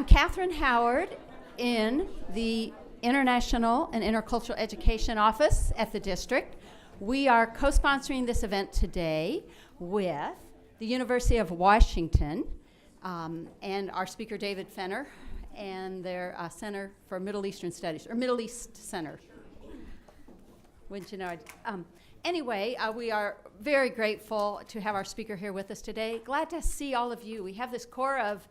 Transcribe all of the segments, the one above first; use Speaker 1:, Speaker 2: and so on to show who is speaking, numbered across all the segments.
Speaker 1: I'm Catherine Howard in the International and Intercultural Education Office at the district. We are co-sponsoring this event today with the University of Washington and our speaker David Fenner and their Center for Middle Eastern Studies, or Middle East Center. Wouldn't you know? Anyway, we are very grateful to have our speaker here with us today. Glad to see all of you. We have this core of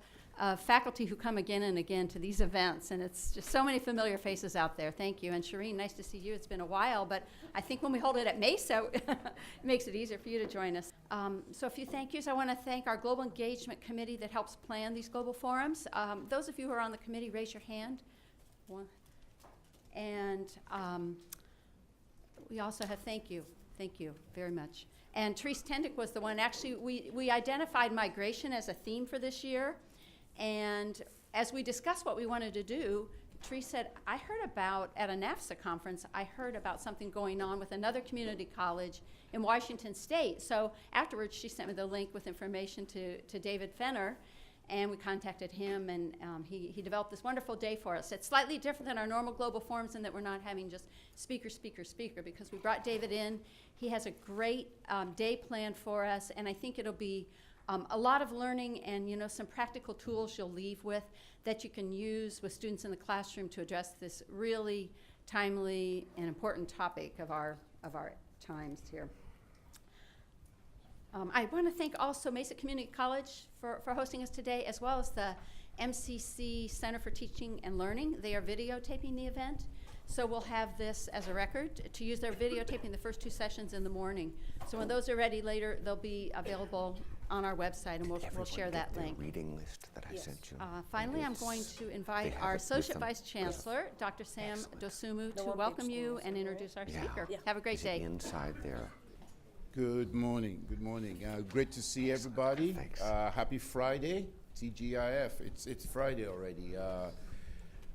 Speaker 1: faculty who come again and again to these events, and it's just so many familiar faces out there. Thank you. And Shireen, nice to see you. It's been a while, but I think when we hold it at Mesa, it makes it easier for you to join us. So a few thank yous. I want to thank our Global Engagement Committee that helps plan these global forums. Those of you who are on the committee, raise your hand. And we also have thank you very much. And Therese Tendick was the one, actually, we identified migration as a theme for this year. And as we discussed what we wanted to do, Therese said, I heard about, at a NAFSA conference, I heard about something going on with another community college in Washington State. So afterwards, she sent me the link with information to David Fenner, and we contacted him, and he developed this wonderful day for us. It's slightly different than our normal global forums in that we're not having just speaker, because we brought David in. He has a great day planned for us, and I think it'll be a lot of learning and some practical tools you'll leave with that you can use with students in the classroom to address this really timely and important topic of our times here. I want to thank also Mesa Community College for hosting us today, as well as the MesaCC Center for Teaching and Learning. They are videotaping the event, so we'll have this as a record to use. Their videotaping the first two sessions in the morning. So when those are ready later, they'll be available on our website, and we'll share that link.
Speaker 2: Reading list that I sent you.
Speaker 1: Finally, I'm going to invite our Associate Vice Chancellor, Dr. Sam Dosumu, to welcome you and introduce our speaker. Have a great day.
Speaker 2: Inside there.
Speaker 3: Good morning. Good morning. Great to see everybody.
Speaker 2: Thanks.
Speaker 3: Happy Friday, TGIF. It's Friday already.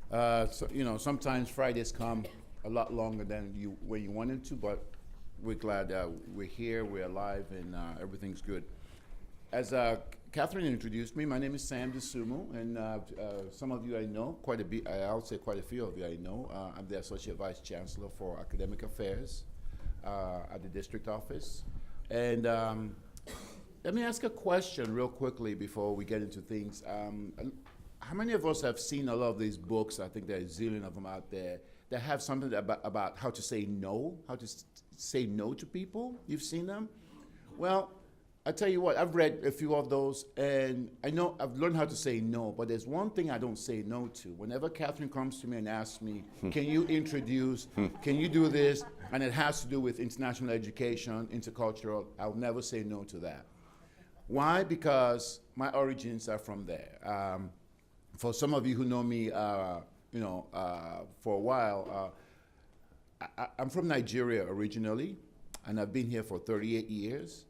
Speaker 3: So, sometimes Fridays come a lot longer than where you wanted to, but we're glad we're here, we're alive, and everything's good. As Catherine introduced me, my name is Sam Dosumu, and some of you I know, quite a bit, I would say quite a few of you I know. I'm the Associate Vice Chancellor for Academic Affairs at the district office. And let me ask a question real quickly before we get into things. How many of us have seen a lot of these books? I think there are a zillion of them out there that have something about how to say no, how to say no to people. You've seen them? Well, I tell you what, I've read a few of those, and I know I've learned how to say no, but there's one thing I don't say no to. Whenever Catherine comes to me and asks me, can you introduce, can you do this, and it has to do with international education, intercultural, I'll never say no to that. Why? Because my origins are from there. For some of you who know me, for a while, I'm from Nigeria originally, and I've been here for 38 years.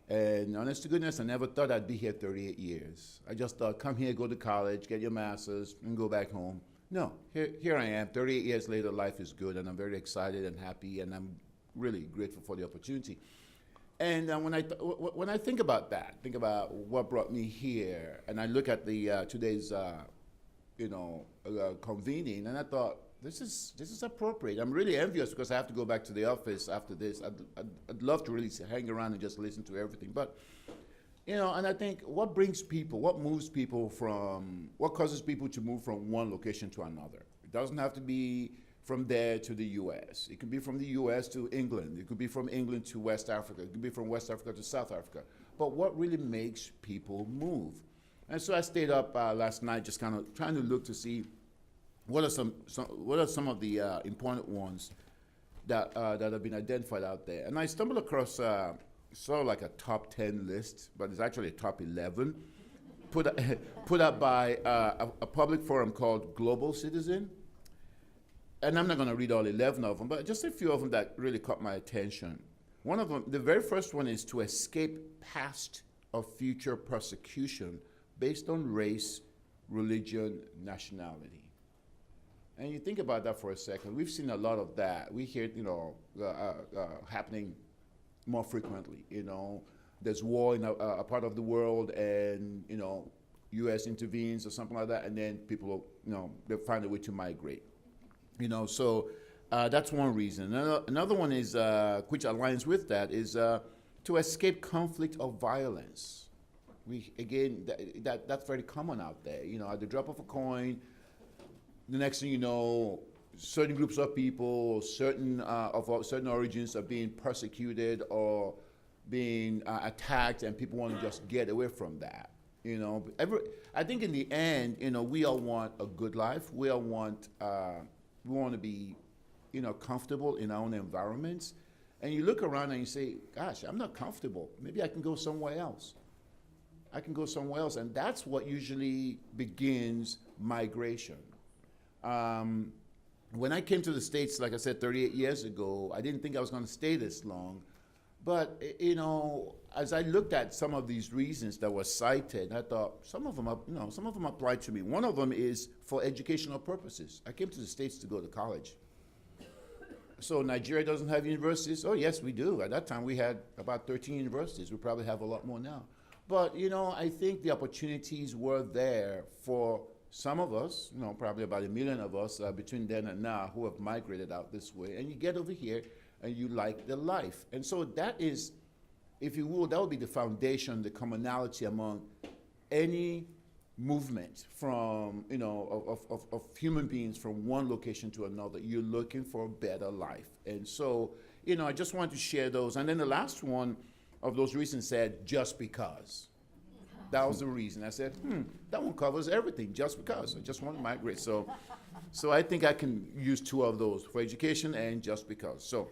Speaker 3: And honest to goodness, I never thought I'd be here 38 years. I just thought, come here, go to college, get your master's, and go back home. No, here I am, 38 years later, life is good, and I'm very excited and happy, and I'm really grateful for the opportunity. And when I think about that, think about what brought me here, and I look at the today's convening, and I thought, this is appropriate. I'm really envious because I have to go back to the office after this. I'd love to really hang around and just listen to everything. But, and I think what brings people, what moves people what causes people to move from one location to another? It doesn't have to be from there to the U.S. It could be from the U.S. to England. It could be from England to West Africa. It could be from West Africa to South Africa. But what really makes people move? And so I stayed up last night just kind of trying to look to see what are some of the important ones that have been identified out there. And I stumbled across sort of like a top 10 list, but it's actually a top 11, put up by a public forum called Global Citizen. And I'm not going to read all 11 of them, but just a few of them that really caught my attention. One of them, the very first one, is to escape past or future persecution based on race, religion, nationality. And you think about that for a second. We've seen a lot of that. We hear it, happening more frequently. There's war in a part of the world, and U.S. intervenes or something like that, and then people, they find a way to migrate. So that's one reason. Another one is, which aligns with that, is to escape conflict or violence. That's very common out there. At the drop of a coin, the next thing you know, certain groups of people, certain origins are being persecuted or being attacked, and people want to just get away from that. I think in the end, we all want a good life. We all want to be, comfortable in our own environments. And you look around and you say, gosh, I'm not comfortable. Maybe I can go somewhere else. And that's what usually begins migration. When I came to the States, like I said, 38 years ago, I didn't think I was going to stay this long. But, as I looked at some of these reasons that were cited, I thought some of them apply to me. One of them is for educational purposes. I came to the States to go to college. So Nigeria doesn't have universities? Oh, yes, we do. At that time, we had about 13 universities. We probably have a lot more now. But, I think the opportunities were there for some of us, probably about 1 million of us between then and now who have migrated out this way. And you get over here and you like the life. And so that is, if you will, that would be the foundation, the commonality among any movement from, of human beings from one location to another. You're looking for a better life. And so, I just wanted to share those. And then the last one of those reasons said, just because. That was the reason. I said, that one covers everything, just because. I just want to migrate. So I think I can use two of those, for education and just because. So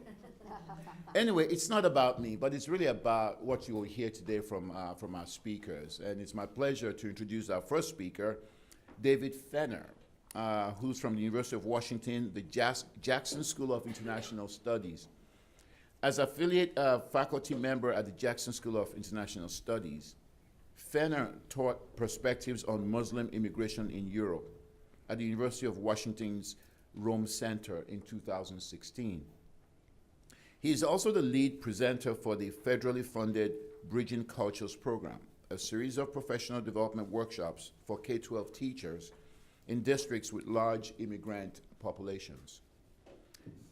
Speaker 3: anyway, it's not about me, but it's really about what you will hear today from our speakers. And it's my pleasure to introduce our first speaker, David Fenner, who's from the University of Washington, the Jackson School of International Studies. As affiliate faculty member at the Jackson School of International Studies, Fenner taught perspectives on Muslim immigration in Europe at the University of Washington's Rome Center in 2016. He is also the lead presenter for the federally funded Bridging Cultures program, a series of professional development workshops for K-12 teachers in districts with large immigrant populations.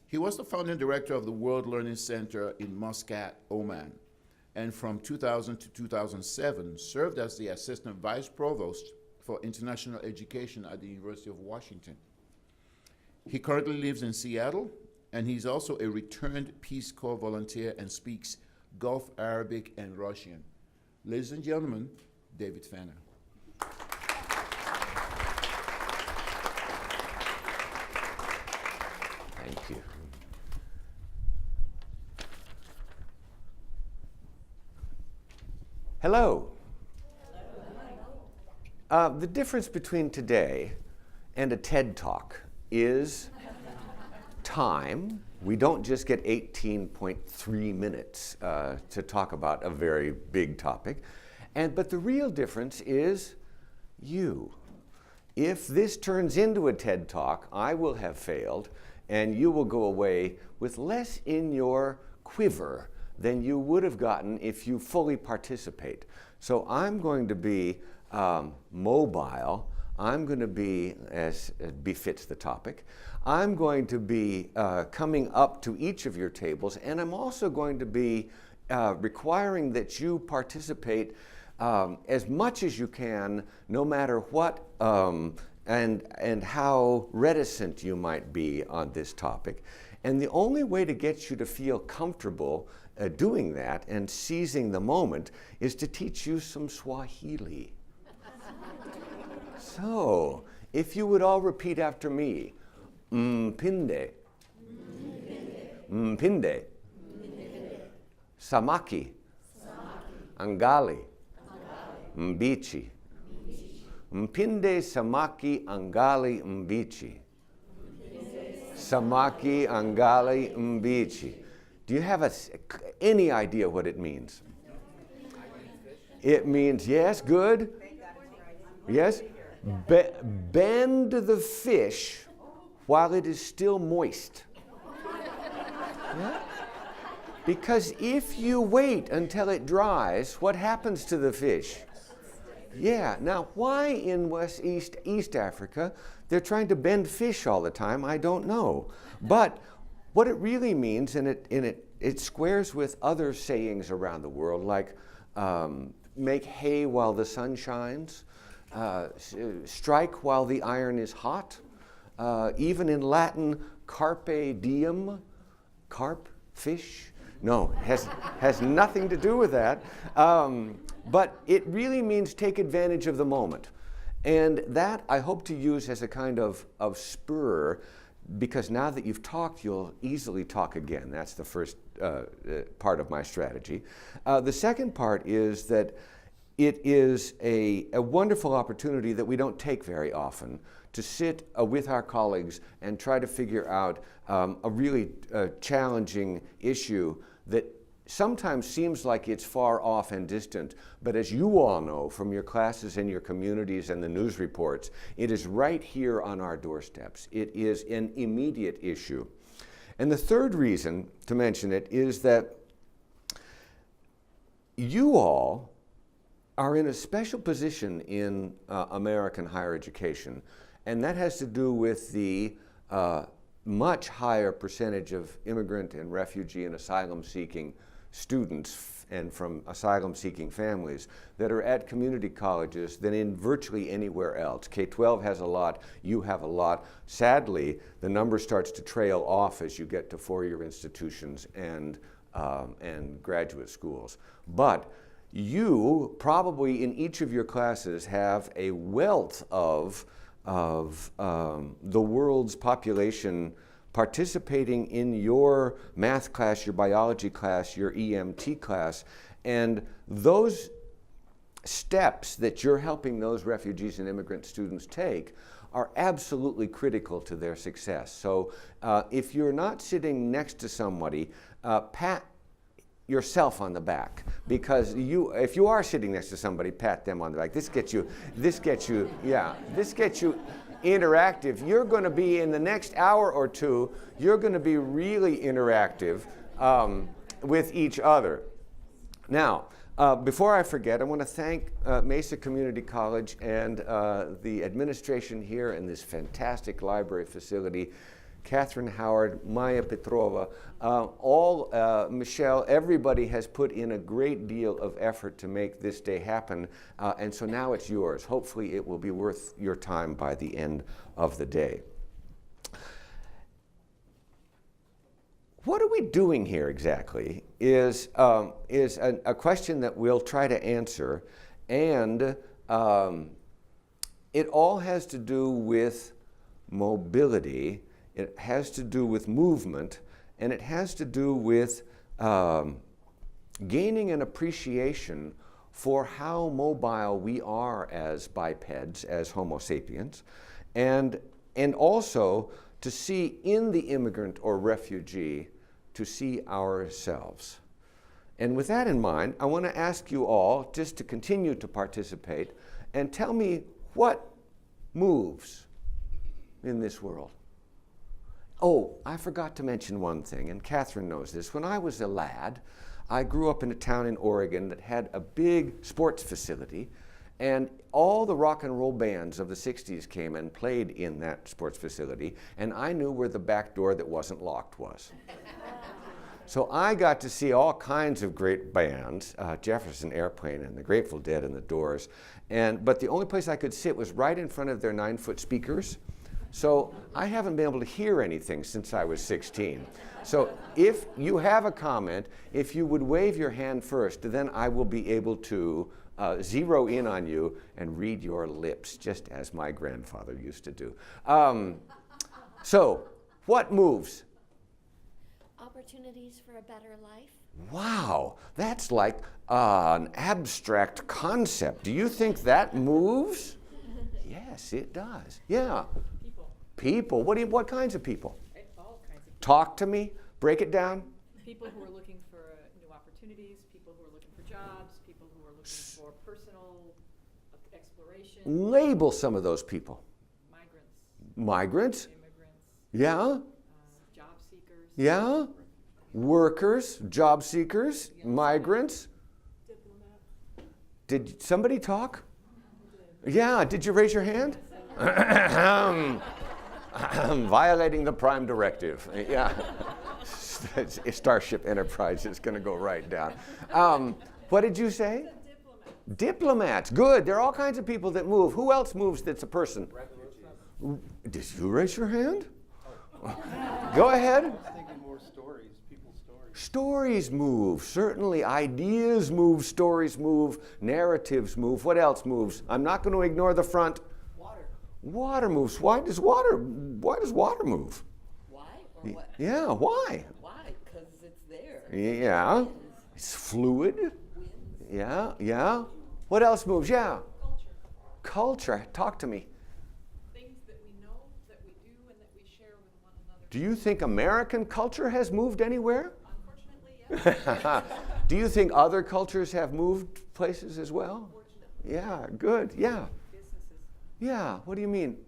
Speaker 3: He was the founding director of the World Learning Center in Muscat, Oman, and from 2000 to 2007 served as the assistant vice provost for international education at the University of Washington. He currently lives in Seattle, and he's also a returned Peace Corps volunteer and speaks Gulf Arabic and Russian. Ladies and gentlemen, David Fenner.
Speaker 2: Thank you. Hello. The difference between today and a TED Talk is time. We don't just get 18.3 minutes to talk about a very big topic. But the real difference is you. If this turns into a TED Talk, I will have failed, and you will go away with less in your quiver than you would have gotten if you fully participate. So I'm going to be mobile. I'm going to be, as befits the topic, I'm going to be coming up to each of your tables, and I'm also going to be requiring that you participate as much as you can, no matter what and how reticent you might be on this topic. And the only way to get you to feel comfortable doing that and seizing the moment is to teach you some Swahili. So, if you would all repeat after me, mpinde, mpinde, samaki, angali, mbichi, mpinde, samaki, angali, mbichi, samaki, angali, mbichi. Do you have any idea what it means? It means, yes, good. Yes, bend the fish while it is still moist. Yeah? Because if you wait until it dries, what happens to the fish? Yeah, now why in East Africa they're trying to bend fish all the time, I don't know. But what it really means, and it squares with other sayings around the world, like make hay while the sun shines, strike while the iron is hot. Even in Latin, carpe diem, carp, fish. No, has nothing to do with that. But it really means take advantage of the moment. And that I hope to use as a kind of spur, because now that you've talked, you'll easily talk again. That's the first part of my strategy. The second part is that it is a wonderful opportunity that we don't take very often to sit with our colleagues and try to figure out a really challenging issue that sometimes seems like it's far off and distant, but as you all know from your classes and your communities and the news reports, it is right here on our doorsteps. It is an immediate issue. And the third reason to mention it is that you all are in a special position in American higher education, and that has to do with the much higher percentage of immigrant and refugee and asylum-seeking students and from asylum-seeking families that are at community colleges than in virtually anywhere else. K-12 has a lot, you have a lot. Sadly, the number starts to trail off as you get to four-year institutions and graduate schools. But you probably in each of your classes have a wealth of the world's population participating in your math class, your biology class, your EMT class, and those steps that you're helping those refugees and immigrant students take are absolutely critical to their success. So if you're not sitting next to somebody, pat yourself on the back, because if you are sitting next to somebody, pat them on the back. This gets you interactive. You're going to be in the next hour or two, you're going to be really interactive with each other. Now, before I forget, I want to thank Mesa Community College and the administration here in this fantastic library facility. Catherine Howard, Maya Petrova, Michelle, everybody has put in a great deal of effort to make this day happen, and so now it's yours. Hopefully it will be worth your time by the end of the day. What are we doing here exactly is a question that we'll try to answer, and it all has to do with mobility. It has to do with movement, and it has to do with gaining an appreciation for how mobile we are as bipeds, as Homo sapiens, and also to see in the immigrant or refugee, to see ourselves. And with that in mind, I want to ask you all just to continue to participate and tell me what moves in this world. Oh, I forgot to mention one thing, and Catherine knows this. When I was a lad, I grew up in a town in Oregon that had a big sports facility, and all the rock and roll bands of the 60s came and played in that sports facility, and I knew where the back door that wasn't locked was. So I got to see all kinds of great bands, Jefferson Airplane and the Grateful Dead and the Doors, but the only place I could sit was right in front of their 9-foot speakers. So I haven't been able to hear anything since I was 16. So if you have a comment, if you would wave your hand first, then I will be able to zero in on you and read your lips, just as my grandfather used to do. So what moves?
Speaker 4: Opportunities for a better life.
Speaker 2: Wow, that's like an abstract concept. Do you think that moves? Yes, it does. Yeah. People. What kinds of people?
Speaker 5: All kinds of people.
Speaker 2: Talk to me. Break it down.
Speaker 5: People who are looking for new opportunities, people who are looking for jobs, people who are looking for personal exploration.
Speaker 2: Label some of those people. Migrants.
Speaker 5: Immigrants.
Speaker 2: Yeah.
Speaker 5: Job seekers.
Speaker 2: Yeah. Workers, job seekers, migrants.
Speaker 5: Diplomat.
Speaker 2: Did somebody talk? Yeah, did you raise your hand? Violating the Prime Directive. Yeah. Starship Enterprise is going to go right down. What did you say? Diplomats. Good. There are all kinds of people that move. Who else moves that's a person? Did you raise your hand? Go ahead.
Speaker 4: I was thinking more stories, people's stories.
Speaker 2: Stories move. Certainly. Ideas move. Stories move. Narratives move. What else moves? I'm not going to ignore the front. Water moves. Why does water move?
Speaker 6: Why or what?
Speaker 2: Yeah, why?
Speaker 6: Why? Because it's there.
Speaker 2: Yeah. It's fluid. Yeah, yeah. What else moves? Yeah. Culture. Talk to me.
Speaker 5: Things that we know, that we do, and that we share with one another.
Speaker 2: Do you think American culture has moved anywhere?
Speaker 5: Unfortunately, yes.
Speaker 2: Do you think other cultures have moved places as well?
Speaker 5: Unfortunately.
Speaker 2: Yeah, good. Yeah.
Speaker 5: Businesses.
Speaker 2: Yeah. What do you mean?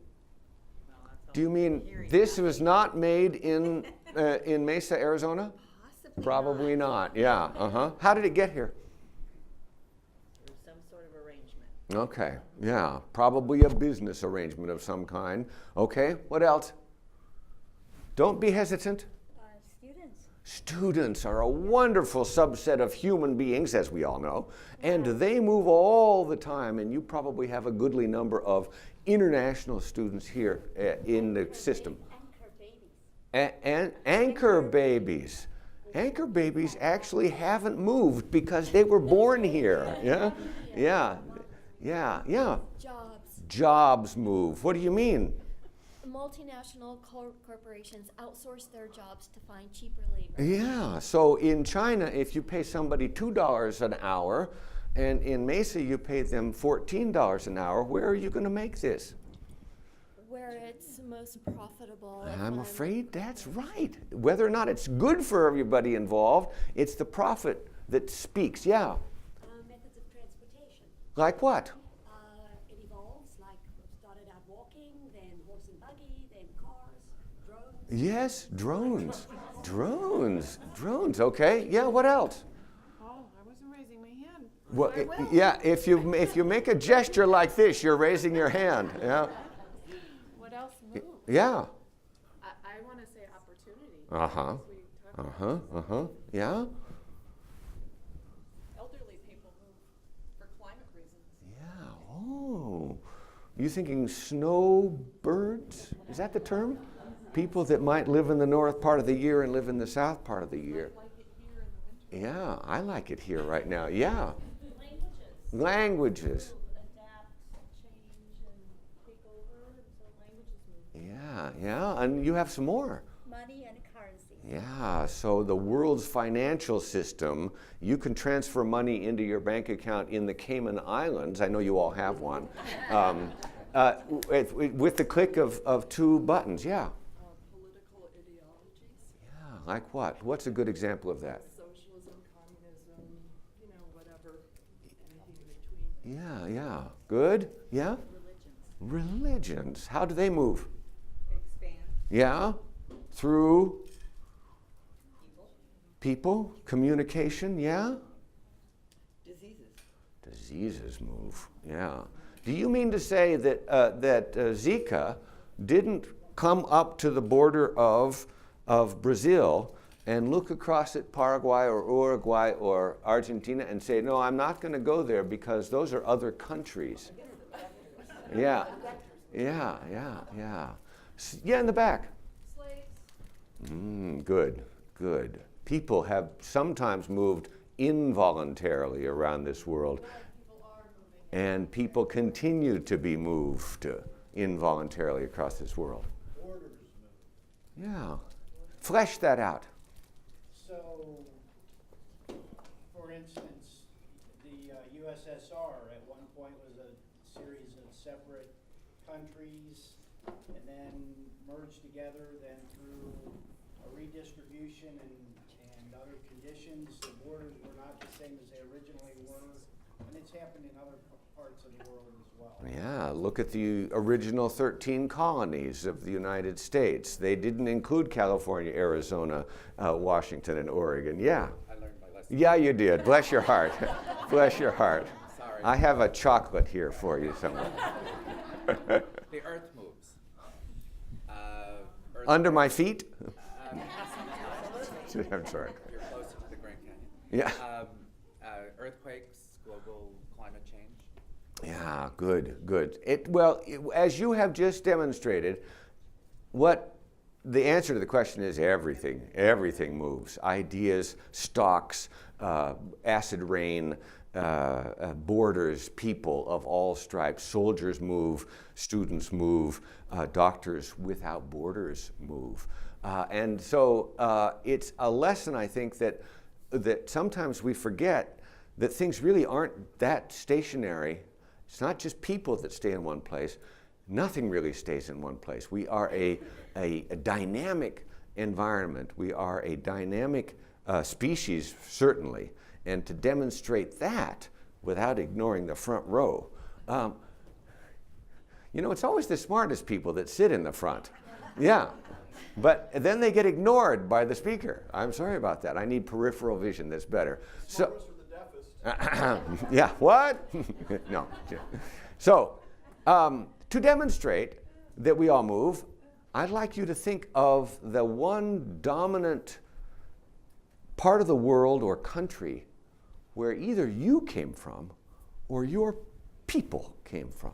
Speaker 6: Well, that's
Speaker 2: Do you
Speaker 6: all
Speaker 2: mean
Speaker 6: hearing
Speaker 2: this
Speaker 6: that.
Speaker 2: was not made in Mesa, Arizona?
Speaker 6: Possibly
Speaker 2: Probably
Speaker 6: not.
Speaker 2: not. Yeah. Uh-huh. How did it get here?
Speaker 6: Through some sort of arrangement.
Speaker 2: Okay. Yeah. Probably a business arrangement of some kind. Okay. What else? Don't be hesitant.
Speaker 7: Students.
Speaker 2: Students are a wonderful subset of human beings, as we all know, and they move all the time, and you probably have a goodly number of international students here in the system.
Speaker 7: Anchor babies.
Speaker 2: And anchor babies. Anchor babies actually haven't moved because they were born here. Yeah? Yeah. Yeah. Yeah.
Speaker 7: Jobs.
Speaker 2: Jobs move. What do you mean?
Speaker 7: Multinational corporations outsource their jobs to find cheaper labor.
Speaker 2: Yeah, so in China, if you pay somebody $2 an hour, and in Mesa you pay them $14 an hour, where are you going to make this?
Speaker 7: Where it's most profitable.
Speaker 2: I'm afraid that's right. Whether or not it's good for everybody involved, it's the profit that speaks. Yeah.
Speaker 7: Methods of transportation.
Speaker 2: Like what?
Speaker 7: It evolves, like started out walking, then horse and buggy, then cars, drones.
Speaker 2: Yes, drones. Drones, okay. Yeah, what else?
Speaker 5: Oh, I wasn't raising my hand.
Speaker 2: Well,
Speaker 5: I will.
Speaker 2: yeah, if you make a gesture like this, you're raising your hand. Yeah.
Speaker 5: What else moves?
Speaker 2: Yeah.
Speaker 5: I want to say opportunity.
Speaker 2: Uh-huh.
Speaker 5: As we talked about.
Speaker 2: Yeah.
Speaker 5: Elderly people move for climate reasons.
Speaker 2: Yeah. Oh. You thinking snowbirds? Is that the term? People that might live in the north part of the year and live in the south part of the year.
Speaker 5: Like it here in the winter.
Speaker 2: Yeah, I like it here right now. Yeah.
Speaker 7: Languages.
Speaker 2: Languages.
Speaker 7: Adapt, change, and take over. So languages move.
Speaker 2: Yeah. And you have some more.
Speaker 7: Money and currency.
Speaker 2: Yeah, so the world's financial system, you can transfer money into your bank account in the Cayman Islands. I know you all have one. With the click of two buttons, yeah.
Speaker 5: Political ideologies.
Speaker 2: Yeah, like what? What's a good example of that?
Speaker 5: Socialism, communism, whatever, anything in between.
Speaker 2: Yeah. Good? Yeah?
Speaker 6: Religions.
Speaker 2: Religions. How do they move?
Speaker 6: Expand.
Speaker 2: Yeah? Through
Speaker 6: People.
Speaker 2: people, communication, yeah?
Speaker 6: Diseases.
Speaker 2: Diseases move, yeah. Do you mean to say that Zika didn't come up to the border of Brazil and look across at Paraguay or Uruguay or Argentina and say, no, I'm not going to go there because those are other countries? Yeah, yeah. Yeah, in the back.
Speaker 5: Slaves.
Speaker 2: Good. People have sometimes moved involuntarily around this world.
Speaker 5: People are moving.
Speaker 2: And people continue to be moved involuntarily across this world.
Speaker 4: Borders move.
Speaker 2: Yeah. Flesh that out.
Speaker 4: So, for instance, the USSR at one point was a series of separate countries and then merged together, then through a redistribution and other conditions, the borders were not the same as they originally were, and it's happened in other parts of the world as well.
Speaker 2: Yeah, look at the original 13 colonies of the United States. They didn't include California, Arizona, Washington, and Oregon. Yeah.
Speaker 8: I learned my lesson.
Speaker 2: Yeah, you did. Bless your heart. Bless your heart.
Speaker 8: Sorry. sorry.
Speaker 2: I have a chocolate here for you somewhere.
Speaker 8: The Earth moves. Earth
Speaker 2: Under my feet?
Speaker 8: sometimes.
Speaker 2: I'm sorry.
Speaker 8: You're closer to the Grand Canyon.
Speaker 2: Yeah.
Speaker 8: Earthquakes, global climate change.
Speaker 2: Yeah, good. As you have just demonstrated, the answer to the question is everything. Everything moves. Ideas, stocks, acid rain, borders, people of all stripes. Soldiers move, students move, doctors without borders move. And so it's a lesson, I think, that sometimes we forget that things really aren't that stationary. It's not just people that stay in one place. Nothing really stays in one place. We are a dynamic environment. We are a dynamic species, certainly. And to demonstrate that without ignoring the front row, it's always the smartest people that sit in the front. Yeah. But then they get ignored by the speaker. I'm sorry about that. I need peripheral vision that's better.
Speaker 9: Smartest for the deafest.
Speaker 2: Yeah, what? No. So, to demonstrate that we all move, I'd like you to think of the one dominant part of the world or country where either you came from or your people came from.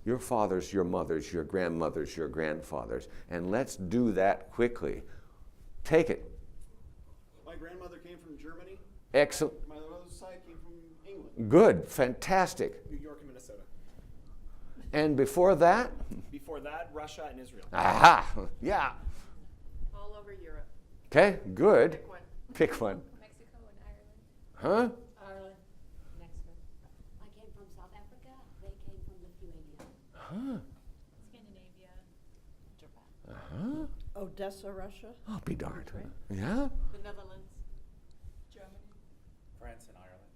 Speaker 2: Your fathers, your mothers, your grandmothers, your grandfathers. And let's do that quickly. Take it.
Speaker 9: My grandmother came from Germany.
Speaker 2: Excellent.
Speaker 9: My mother's side came from England.
Speaker 2: Good. Fantastic.
Speaker 9: New York and Minnesota.
Speaker 2: And before that?
Speaker 9: Before that, Russia and Israel.
Speaker 2: Aha. Yeah.
Speaker 5: All over Europe.
Speaker 2: Okay, good.
Speaker 5: Pick one.
Speaker 2: Pick one.
Speaker 6: Mexico and Ireland.
Speaker 2: Huh?
Speaker 6: Ireland. Mexico.
Speaker 7: I came from South Africa. They came from Lithuania.
Speaker 2: Huh?
Speaker 6: Scandinavia. Japan.
Speaker 2: Uh-huh.
Speaker 10: Odessa, Russia.
Speaker 2: I'll be darned. Yeah?
Speaker 6: The Netherlands. Germany.
Speaker 8: France and Ireland.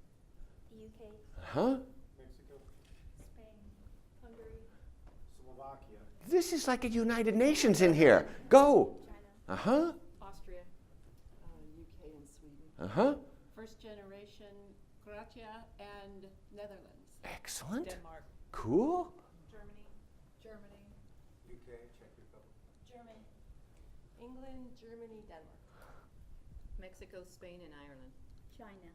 Speaker 6: The UK.
Speaker 2: Huh?
Speaker 9: Mexico.
Speaker 6: Spain. Hungary.
Speaker 4: Slovakia.
Speaker 2: This is like a United Nations in here. Go.
Speaker 6: China.
Speaker 2: Uh-huh.
Speaker 10: Austria, UK and Sweden.
Speaker 2: Uh-huh.
Speaker 10: First generation Croatia and Netherlands.
Speaker 2: Excellent.
Speaker 10: Denmark.
Speaker 2: Cool.
Speaker 6: Germany. Germany.
Speaker 8: UK, Czech Republic.
Speaker 6: Germany.
Speaker 10: England, Germany, Denmark.
Speaker 5: Mexico, Spain, and Ireland.
Speaker 6: China.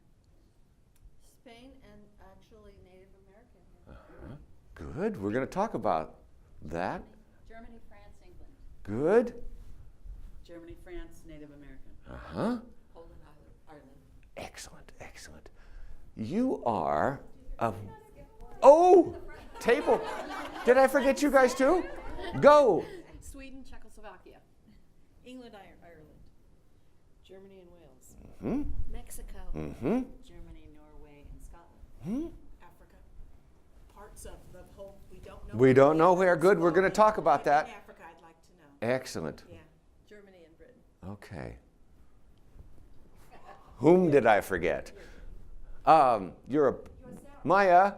Speaker 10: Spain and actually Native American.
Speaker 2: Uh-huh. Good. We're going to talk about that.
Speaker 7: Germany, France, England.
Speaker 2: Good.
Speaker 10: Germany, France, Native American.
Speaker 2: Uh-huh.
Speaker 10: Poland, Ireland.
Speaker 2: Excellent. Excellent. You are a... Oh! Table. Did I forget you guys too? Go.
Speaker 10: Sweden, Czechoslovakia. England, Ireland. Germany and Wales.
Speaker 2: Hmm?
Speaker 6: Mexico.
Speaker 2: Mm-hmm.
Speaker 6: Germany, Norway, and Scotland.
Speaker 2: Hmm?
Speaker 10: Africa. Parts of the whole, we don't know.
Speaker 2: We don't know where. Good. We're going to talk about that.
Speaker 10: In Africa, I'd like to know.
Speaker 2: Excellent.
Speaker 10: Yeah. Germany and Britain.
Speaker 2: Okay. Whom did I forget? Europe. Maya.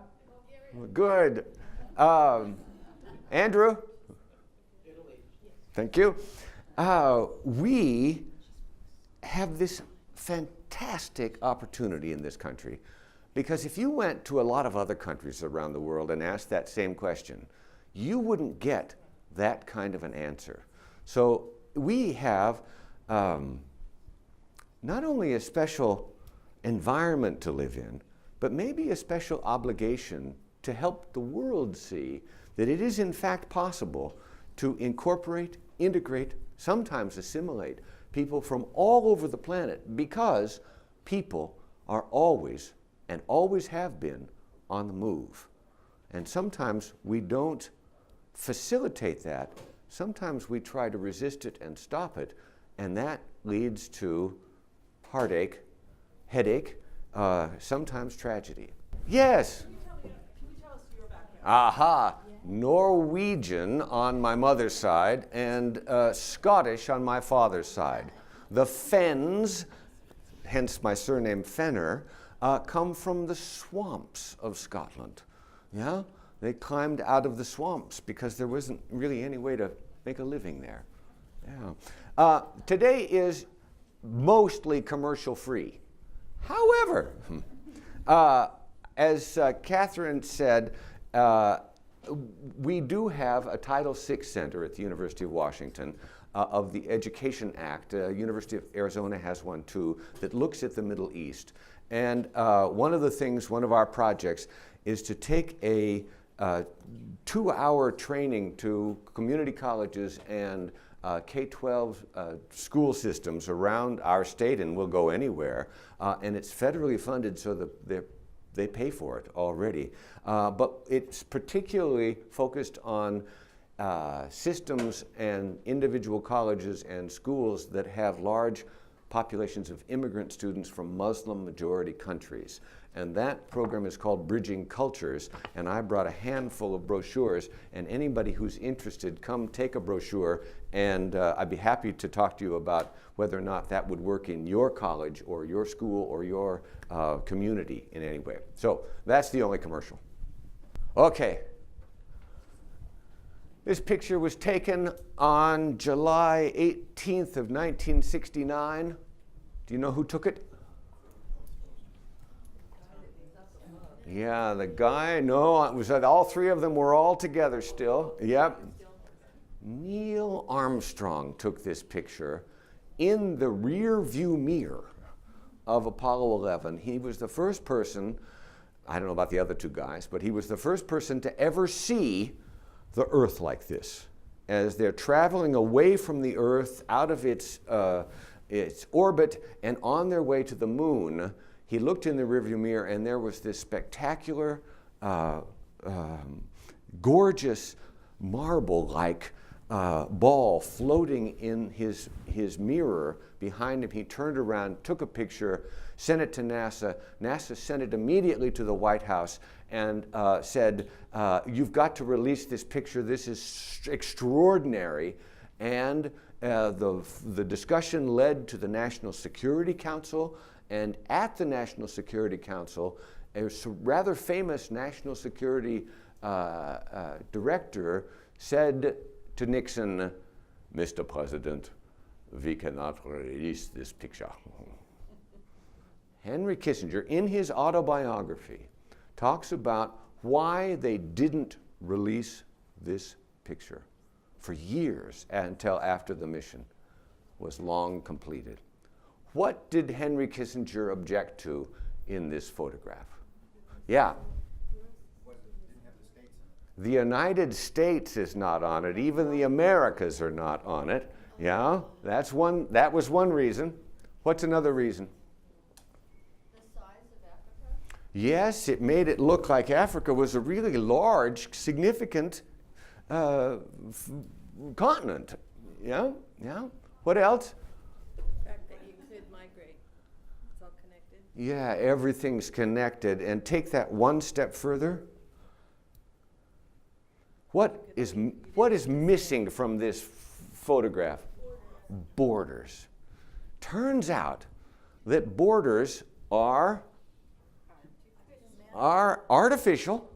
Speaker 2: Good. Andrew.
Speaker 4: Italy.
Speaker 2: Thank you. We have this fantastic opportunity in this country because if you went to a lot of other countries around the world and asked that same question, you wouldn't get that kind of an answer. So we have not only a special environment to live in, but maybe a special obligation to help the world see that it is in fact possible to incorporate, integrate, sometimes assimilate people from all over the planet because people are always and always have been on the move. And sometimes we don't facilitate that. Sometimes we try to resist it and stop it, and that leads to heartache, headache, sometimes tragedy. Yes?
Speaker 10: Can you tell us your background?
Speaker 2: Aha! Norwegian on my mother's side and Scottish on my father's side. The Fens, hence my surname Fenner, come from the swamps of Scotland. Yeah? They climbed out of the swamps because there wasn't really any way to make a living there. Yeah. Today is mostly commercial free. However, as Catherine said, we do have a Title VI center at the University of Washington of the Education Act. University of Arizona has one too that looks at the Middle East. And one of our projects is to take a 2-hour training to community colleges and K-12 school systems around our state, and we'll go anywhere. And it's federally funded, so they pay for it already. But it's particularly focused on systems and individual colleges and schools that have large populations of immigrant students from Muslim majority countries. And that program is called Bridging Cultures, and I brought a handful of brochures, and anybody who's interested, come take a brochure, and I'd be happy to talk to you about whether or not that would work in your college or your school or your community in any way. So that's the only commercial. Okay. This picture was taken on July 18th of 1969. Do you know who took it? Yeah, the guy, no, it was all three of them were all together still. Yep. Neil Armstrong took this picture in the rear view mirror of Apollo 11. He was the first person, I don't know about the other two guys, but he was the first person to ever see the Earth like this. As they're traveling away from the Earth, out of its orbit, and on their way to the moon, he looked in the rearview mirror, and there was this spectacular, gorgeous marble-like ball floating in his mirror behind him. He turned around, took a picture, sent it to NASA. NASA sent it immediately to the White House and said, you've got to release this picture. This is extraordinary. And the discussion led to the National Security Council. And at the National Security Council, a rather famous national security director said to Nixon, Mr. President, we cannot release this picture. Henry Kissinger, in his autobiography, talks about why they didn't release this picture for years until after the mission was long completed. What did Henry Kissinger object to in this photograph? Yeah. The United States is not on it. Even the Americas are not on it. Yeah, that was one reason. What's another reason?
Speaker 1: The size of Africa?
Speaker 2: Yes, it made it look like Africa was a really large, significant continent. Yeah, yeah. What else?
Speaker 6: The fact that you could migrate. It's all connected.
Speaker 2: Yeah, everything's connected. And take that one step further. What is missing from this photograph? Borders. Turns out that borders are artificial,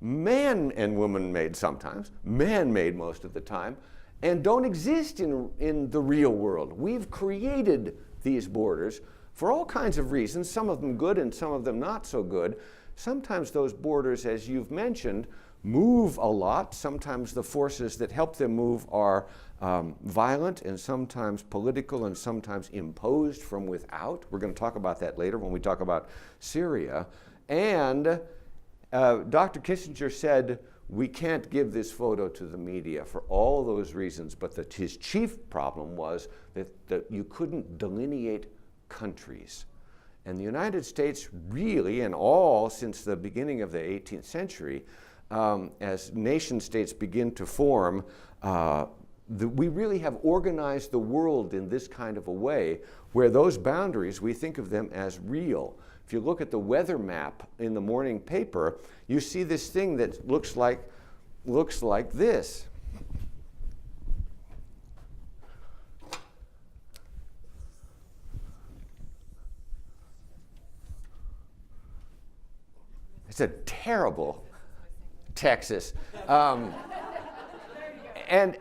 Speaker 2: man and woman made sometimes, man-made most of the time, and don't exist in the real world. We've created these borders for all kinds of reasons, some of them good and some of them not so good. Sometimes those borders, as you've mentioned, move a lot. Sometimes the forces that help them move are violent and sometimes political and sometimes imposed from without. We're going to talk about that later when we talk about Syria. And Dr. Kissinger said, we can't give this photo to the media for all those reasons, but that his chief problem was that you couldn't delineate countries. And the United States really, and all since the beginning of the 18th century, as nation states begin to form, we really have organized the world in this kind of a way where those boundaries, we think of them as real. If you look at the weather map in the morning paper, you see this thing that looks like this. It's a terrible Texas. And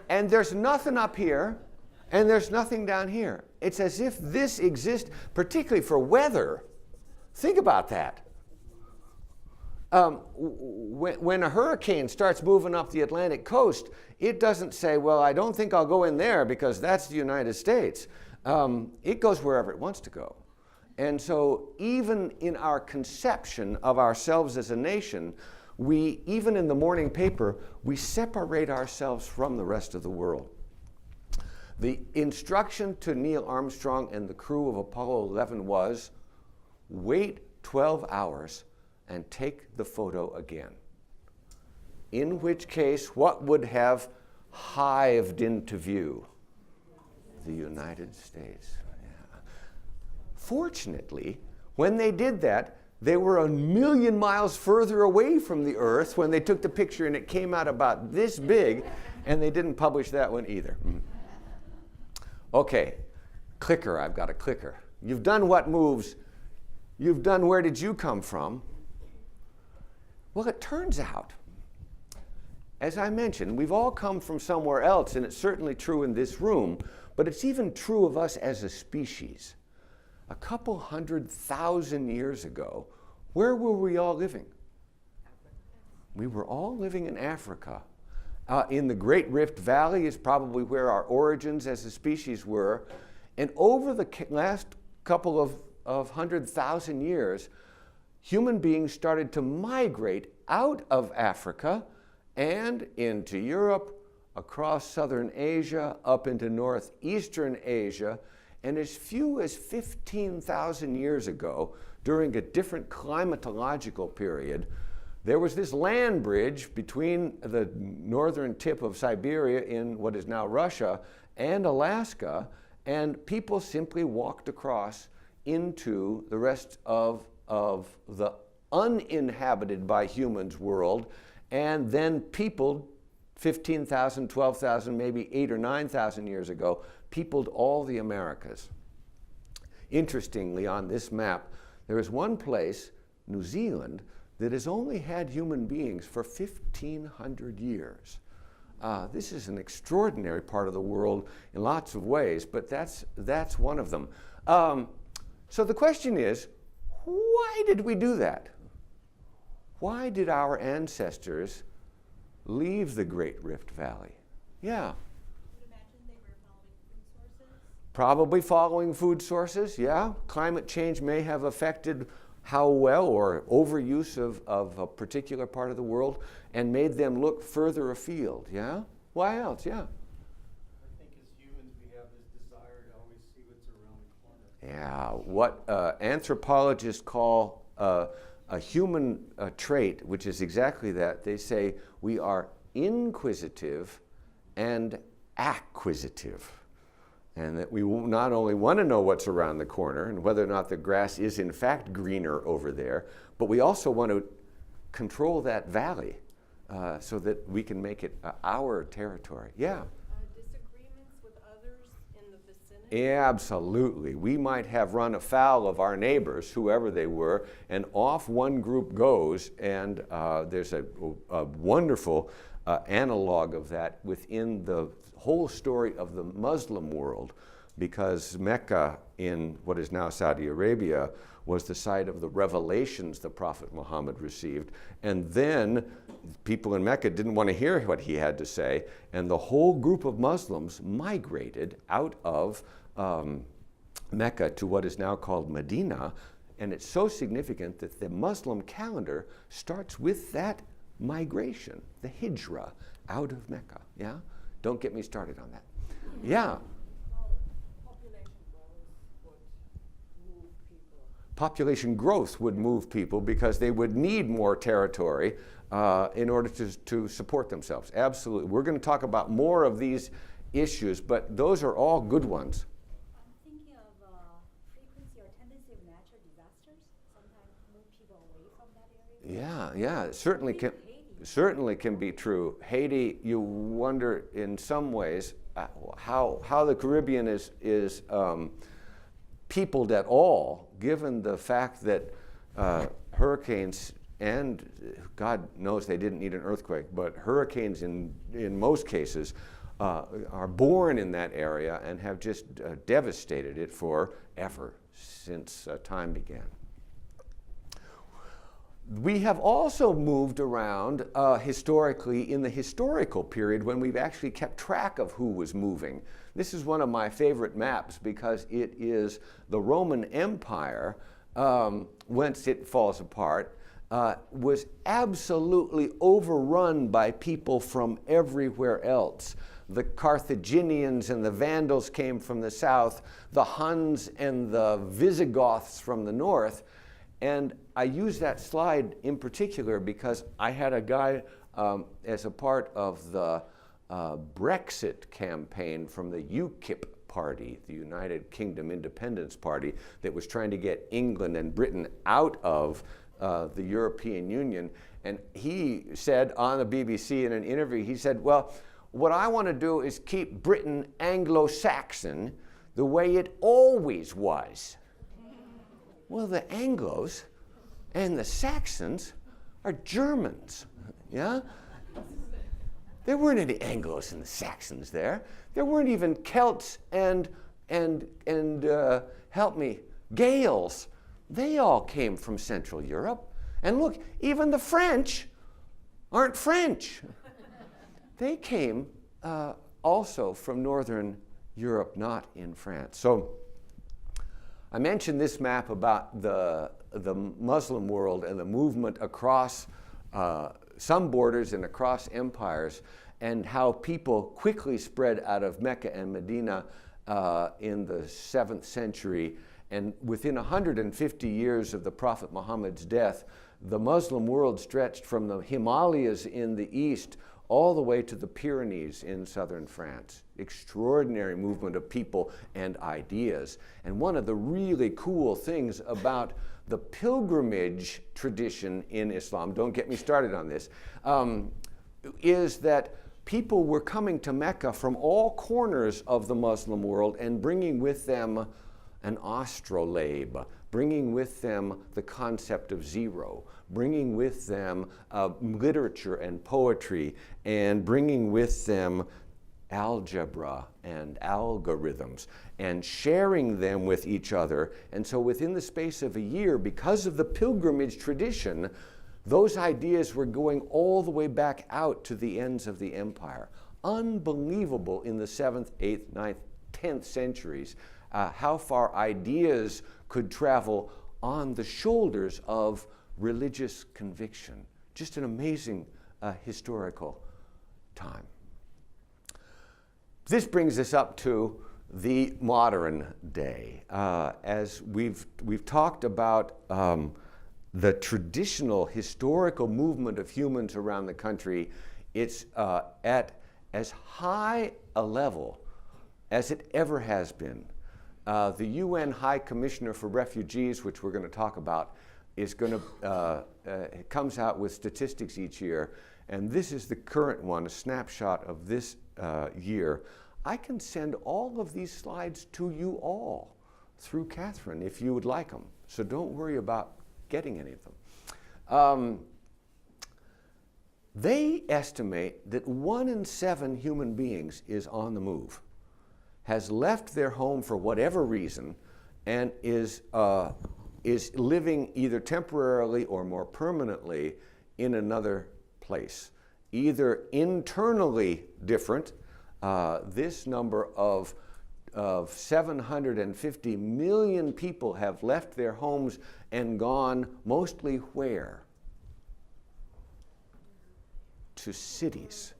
Speaker 2: there's nothing up here, and there's nothing down here. It's as if this exists, particularly for weather. Think about that. When a hurricane starts moving up the Atlantic coast, it doesn't say, well, I don't think I'll go in there because that's the United States. It goes wherever it wants to go. And so even in our conception of ourselves as a nation, even in the morning paper, we separate ourselves from the rest of the world. The instruction to Neil Armstrong and the crew of Apollo 11 was, wait 12 hours and take the photo again. In which case, what would have hived into view? The United States. Yeah. Fortunately, when they did that, they were 1,000,000 miles further away from the Earth when they took the picture, and it came out about this big, and they didn't publish that one either. Okay, clicker, I've got a clicker. You've done what moves. You've done where did you come from? Well, it turns out, as I mentioned, we've all come from somewhere else, and it's certainly true in this room, but it's even true of us as a species. A couple 100,000 years ago, where were we all living? We were all living in Africa. In the Great Rift Valley is probably where our origins as a species were. And over the last couple of 100,000 years, human beings started to migrate out of Africa and into Europe, across southern Asia, up into northeastern Asia, and as few as 15,000 years ago, during a different climatological period, there was this land bridge between the northern tip of Siberia in what is now Russia and Alaska, and people simply walked across into the rest of the uninhabited by humans world, and then peopled 15,000, 12,000, maybe 8,000 or 9,000 years ago, peopled all the Americas. Interestingly, on this map, there is one place, New Zealand, that has only had human beings for 1,500 years. This is an extraordinary part of the world in lots of ways, but that's one of them. So the question is, why did we do that? Why did our ancestors leave the Great Rift Valley? Yeah.
Speaker 10: Would imagine they were following food sources.
Speaker 2: Probably following food sources, yeah. Climate change may have affected how well or overuse of a particular part of the world and made them look further afield, yeah? Why else, yeah?
Speaker 8: I think as humans we have this desire to always see what's around the corner.
Speaker 2: Yeah, what anthropologists call a human trait, which is exactly that. They say we are inquisitive and acquisitive. And that we not only want to know what's around the corner and whether or not the grass is in fact greener over there, but we also want to control that valley so that we can make it our territory. Yeah.
Speaker 10: Disagreements with others in the vicinity?
Speaker 2: Absolutely. We might have run afoul of our neighbors, whoever they were, and off one group goes, and there's a wonderful analog of that within the whole story of the Muslim world, because Mecca in what is now Saudi Arabia was the site of the revelations the Prophet Muhammad received, and then people in Mecca didn't want to hear what he had to say, and the whole group of Muslims migrated out of Mecca to what is now called Medina, and it's so significant that the Muslim calendar starts with that migration, the hijrah out of Mecca, yeah? Don't get me started on that. Yeah. Population growth would move people because they would need more territory in order to support themselves. Absolutely. We're going to talk about more of these issues, but those are all good ones.
Speaker 7: I'm thinking of frequency or tendency of natural disasters. Sometimes move people away from that area.
Speaker 2: Yeah, it certainly can be true. Haiti, you wonder in some ways how the Caribbean is peopled at all, given the fact that hurricanes, and God knows they didn't need an earthquake, but hurricanes in most cases are born in that area and have just devastated it forever since time began. We have also moved around historically in the historical period when we've actually kept track of who was moving. This is one of my favorite maps because it is the Roman Empire, once it falls apart, was absolutely overrun by people from everywhere else. The Carthaginians and the Vandals came from the south, the Huns and the Visigoths from the north. And I use that slide in particular because I had a guy as a part of the Brexit campaign from the UKIP party, the United Kingdom Independence Party, that was trying to get England and Britain out of the European Union. And he said on the BBC in an interview, he said, well, what I want to do is keep Britain Anglo-Saxon the way it always was. Well, the Anglos and the Saxons are Germans, yeah? There weren't any Anglos and the Saxons there. There weren't even Celts and help me, Gales. They all came from Central Europe. And look, even the French aren't French. They came also from Northern Europe, not in France. So I mentioned this map about the Muslim world and the movement across some borders and across empires, and how people quickly spread out of Mecca and Medina in the 7th century. And within 150 years of the Prophet Muhammad's death, the Muslim world stretched from the Himalayas in the east all the way to the Pyrenees in southern France. Extraordinary movement of people and ideas. And one of the really cool things about the pilgrimage tradition in Islam, don't get me started on this, is that people were coming to Mecca from all corners of the Muslim world and bringing with them an astrolabe, bringing with them the concept of zero, bringing with them literature and poetry, and bringing with them algebra and algorithms, and sharing them with each other. And so within the space of a year, because of the pilgrimage tradition, those ideas were going all the way back out to the ends of the empire. Unbelievable in the 7th, 8th, 9th, 10th centuries, how far ideas could travel on the shoulders of religious conviction. Just an amazing historical time. This brings us up to the modern day. As we've talked about the traditional historical movement of humans around the country, it's at as high a level as it ever has been. The UN High Commissioner for Refugees, which we're going to talk about, is going to comes out with statistics each year, and this is the current one, a snapshot of this year. I can send all of these slides to you all through Catherine if you would like them, so don't worry about getting any of them. They estimate that 1 in 7 human beings is on the move, has left their home for whatever reason, and is living either temporarily or more permanently in another place, either internally different. This number of 750 million people have left their homes and gone mostly where? To cities.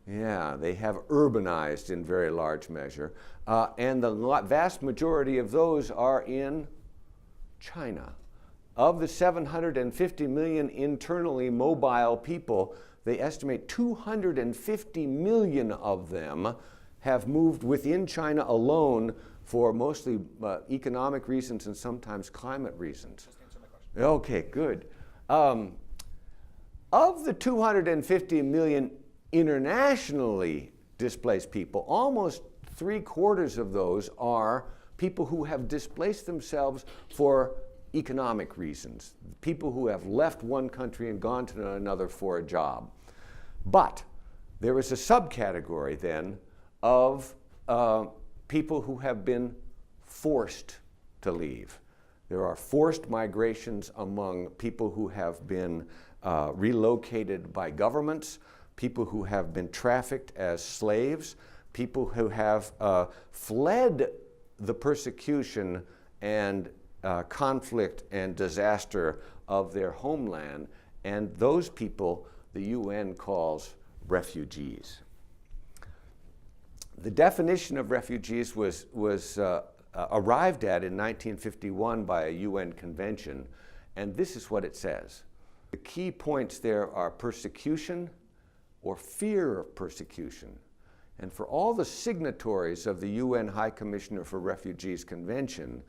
Speaker 2: Yeah, they have urbanized in very large measure. And the vast majority of those are in China. Of the 750 million internally mobile people, they estimate 250 million of them have moved within China alone for mostly economic reasons and sometimes climate reasons.
Speaker 9: Just answer my question.
Speaker 2: Okay, good. Of the 250 million internationally displaced people, almost 3/4 of those are people who have displaced themselves for economic reasons, people who have left one country and gone to another for a job. But there is a subcategory then of people who have been forced to leave. There are forced migrations among people who have been relocated by governments, people who have been trafficked as slaves, people who have fled the persecution and conflict and disaster of their homeland, and those people the UN calls refugees. The definition of refugees was arrived at in 1951 by a UN convention, and this is what it says. The key points there are persecution or fear of persecution. And for all the signatories of the UN High Commissioner for Refugees Convention,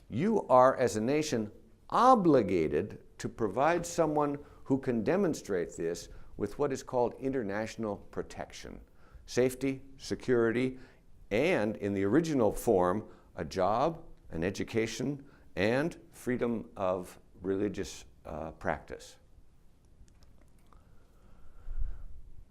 Speaker 2: you are, as a nation, obligated to provide someone who can demonstrate this with what is called international protection, safety, security, and in the original form, a job, an education, and freedom of religious practice.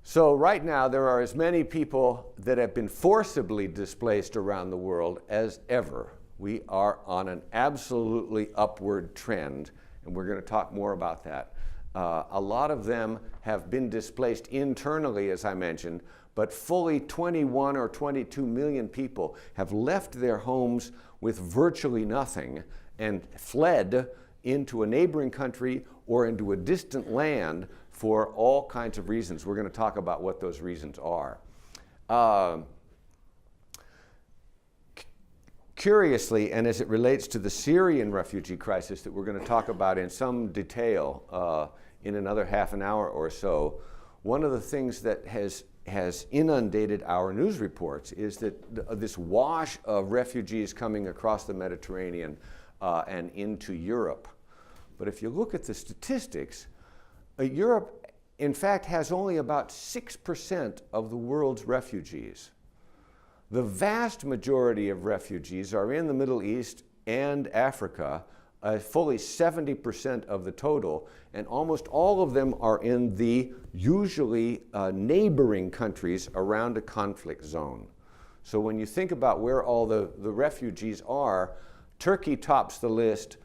Speaker 2: So right now, there are as many people that have been forcibly displaced around the world as ever. We are on an absolutely upward trend, and we're going to talk more about that. A lot of them have been displaced internally, as I mentioned, but fully 21 or 22 million people have left their homes with virtually nothing and fled into a neighboring country or into a distant land for all kinds of reasons. We're going to talk about what those reasons are. Curiously, and as it relates to the Syrian refugee crisis that we're going to talk about in some detail in another half an hour or so, one of the things that has inundated our news reports is that this wash of refugees coming across the Mediterranean and into Europe. But if you look at the statistics, Europe, in fact, has only about 6% of the world's refugees. The vast majority of refugees are in the Middle East and Africa, fully 70% of the total, and almost all of them are in the usually neighboring countries around a conflict zone. So when you think about where all the refugees are, Turkey tops the list,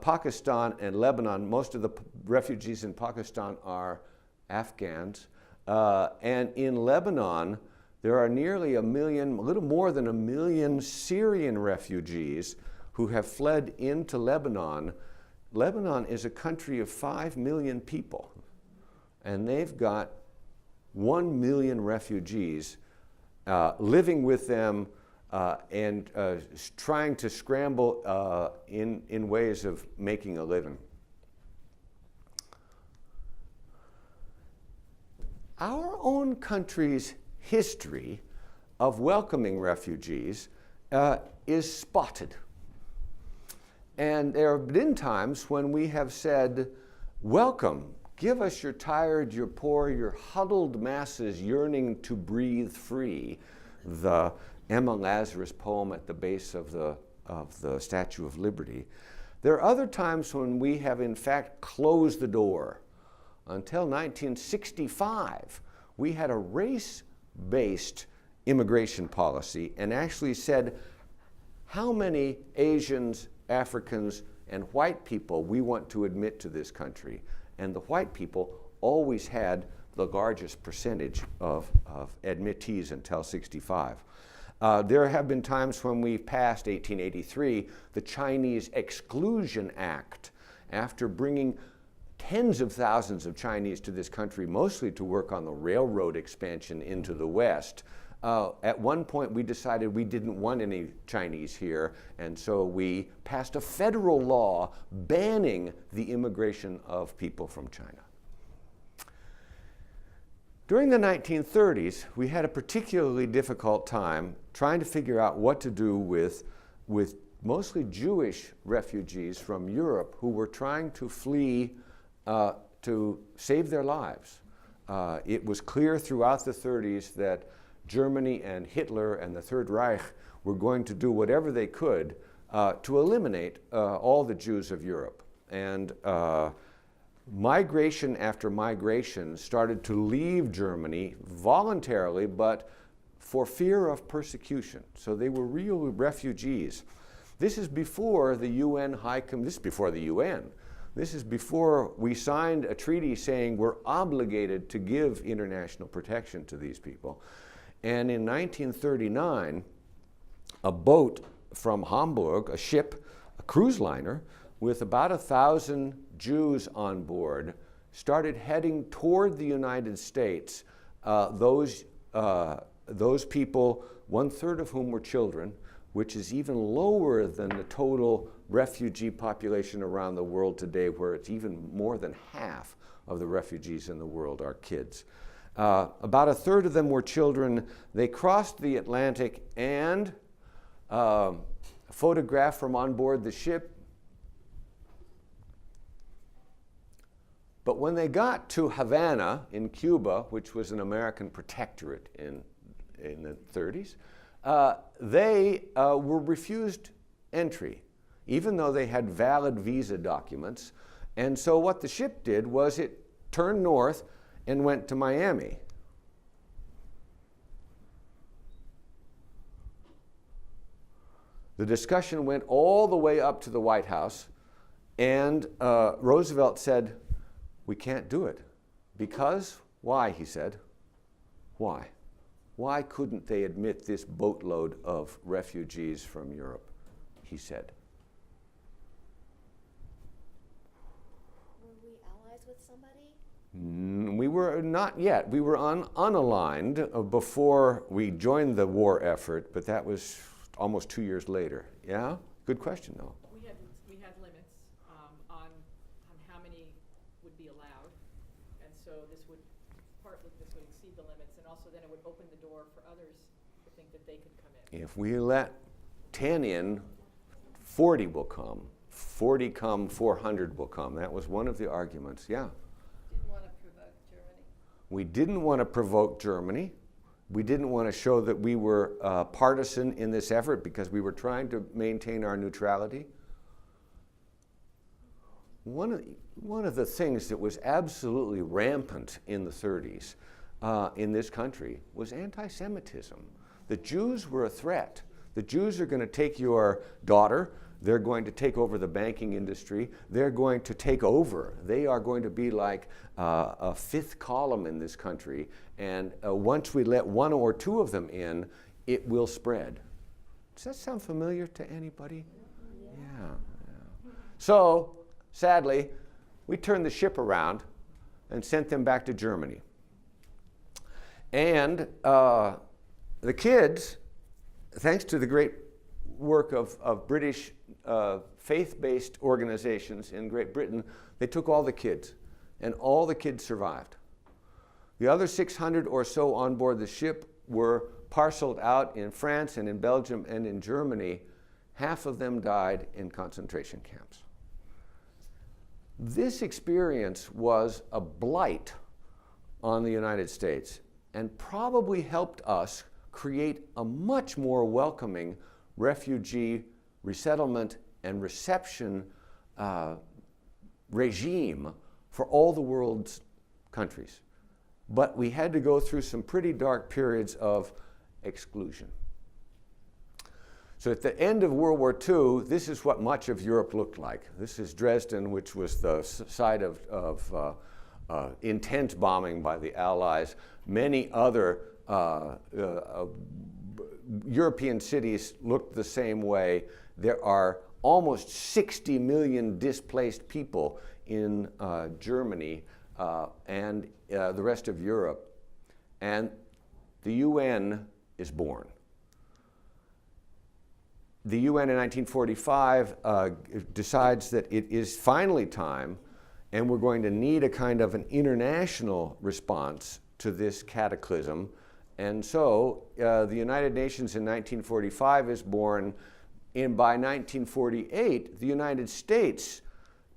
Speaker 2: Pakistan and Lebanon. Most of the refugees in Pakistan are Afghans. And in Lebanon, there are nearly a little more than 1 million Syrian refugees who have fled into Lebanon. Lebanon is a country of 5 million people, and they've got 1 million refugees living with them and trying to scramble in ways of making a living. Our own country's history of welcoming refugees is spotted. And there have been times when we have said, welcome, give us your tired, your poor, your huddled masses yearning to breathe free, the Emma Lazarus poem at the base of the Statue of Liberty. There are other times when we have in fact closed the door. Until 1965, we had a race-based immigration policy and actually said how many Asians, Africans, and white people we want to admit to this country. And the white people always had the largest percentage of admittees until 65. There have been times when we passed 1883, the Chinese Exclusion Act, after bringing tens of thousands of Chinese to this country, mostly to work on the railroad expansion into the West. At one point, we decided we didn't want any Chinese here, and so we passed a federal law banning the immigration of people from China. During the 1930s, we had a particularly difficult time trying to figure out what to do with mostly Jewish refugees from Europe who were trying to flee to save their lives. It was clear throughout the 30s that Germany and Hitler and the Third Reich were going to do whatever they could to eliminate all the Jews of Europe. And migration after migration started to leave Germany voluntarily, but for fear of persecution. So they were real refugees. This is before the UN this is before the UN. This is before we signed a treaty saying we're obligated to give international protection to these people. And in 1939, a boat from Hamburg, a ship, a cruise liner, with about 1,000 Jews on board, started heading toward the United States. Those people, 1/3 of whom were children, which is even lower than the total refugee population around the world today, where it's even more than half of the refugees in the world are kids. About 1/3 of them were children. They crossed the Atlantic, and a photograph from on board the ship. But when they got to Havana in Cuba, which was an American protectorate in the 30s, they were refused entry, even though they had valid visa documents. And so what the ship did was it turned north and went to Miami. The discussion went all the way up to the White House, and Roosevelt said, "We can't do it." Because? Why, he said. Why? Why couldn't they admit this boatload of refugees from Europe? He said.
Speaker 7: Were we allies with somebody?
Speaker 2: We were not yet. We were unaligned before we joined the war effort, but that was almost 2 years later. Yeah? Good question, though.
Speaker 5: We had limits on how many would be allowed, and so this would exceed the limits, and also then it would open the door for others to think that they could come in.
Speaker 2: If we let 10 in, 40 will come. 40 come, 400 will come. That was one of the arguments. Yeah?
Speaker 6: Didn't want to provoke Germany.
Speaker 2: We didn't want to provoke Germany. We didn't want to show that we were partisan in this effort because we were trying to maintain our neutrality. One of the things that was absolutely rampant in the 30s in this country was anti-Semitism. The Jews were a threat. The Jews are going to take your daughter. They're going to take over the banking industry. They're going to take over. They are going to be like a fifth column in this country. And once we let one or two of them in, it will spread. Does that sound familiar to anybody? Yeah. So, sadly, we turned the ship around and sent them back to Germany. And the kids, thanks to the great work of British faith-based organizations in Great Britain, they took all the kids, and all the kids survived. The other 600 or so on board the ship were parceled out in France and in Belgium and in Germany. Half of them died in concentration camps. This experience was a blight on the United States and probably helped us create a much more welcoming refugee resettlement and reception regime for all the world's countries. But we had to go through some pretty dark periods of exclusion. So at the end of World War II, this is what much of Europe looked like. This is Dresden, which was the site of intense bombing by the Allies. Many other European cities looked the same way. There are almost 60 million displaced people in Germany and the rest of Europe. And the UN is born. The UN in 1945 decides that it is finally time, and we're going to need a kind of an international response to this cataclysm. And so the United Nations in 1945 is born, and by 1948, the United States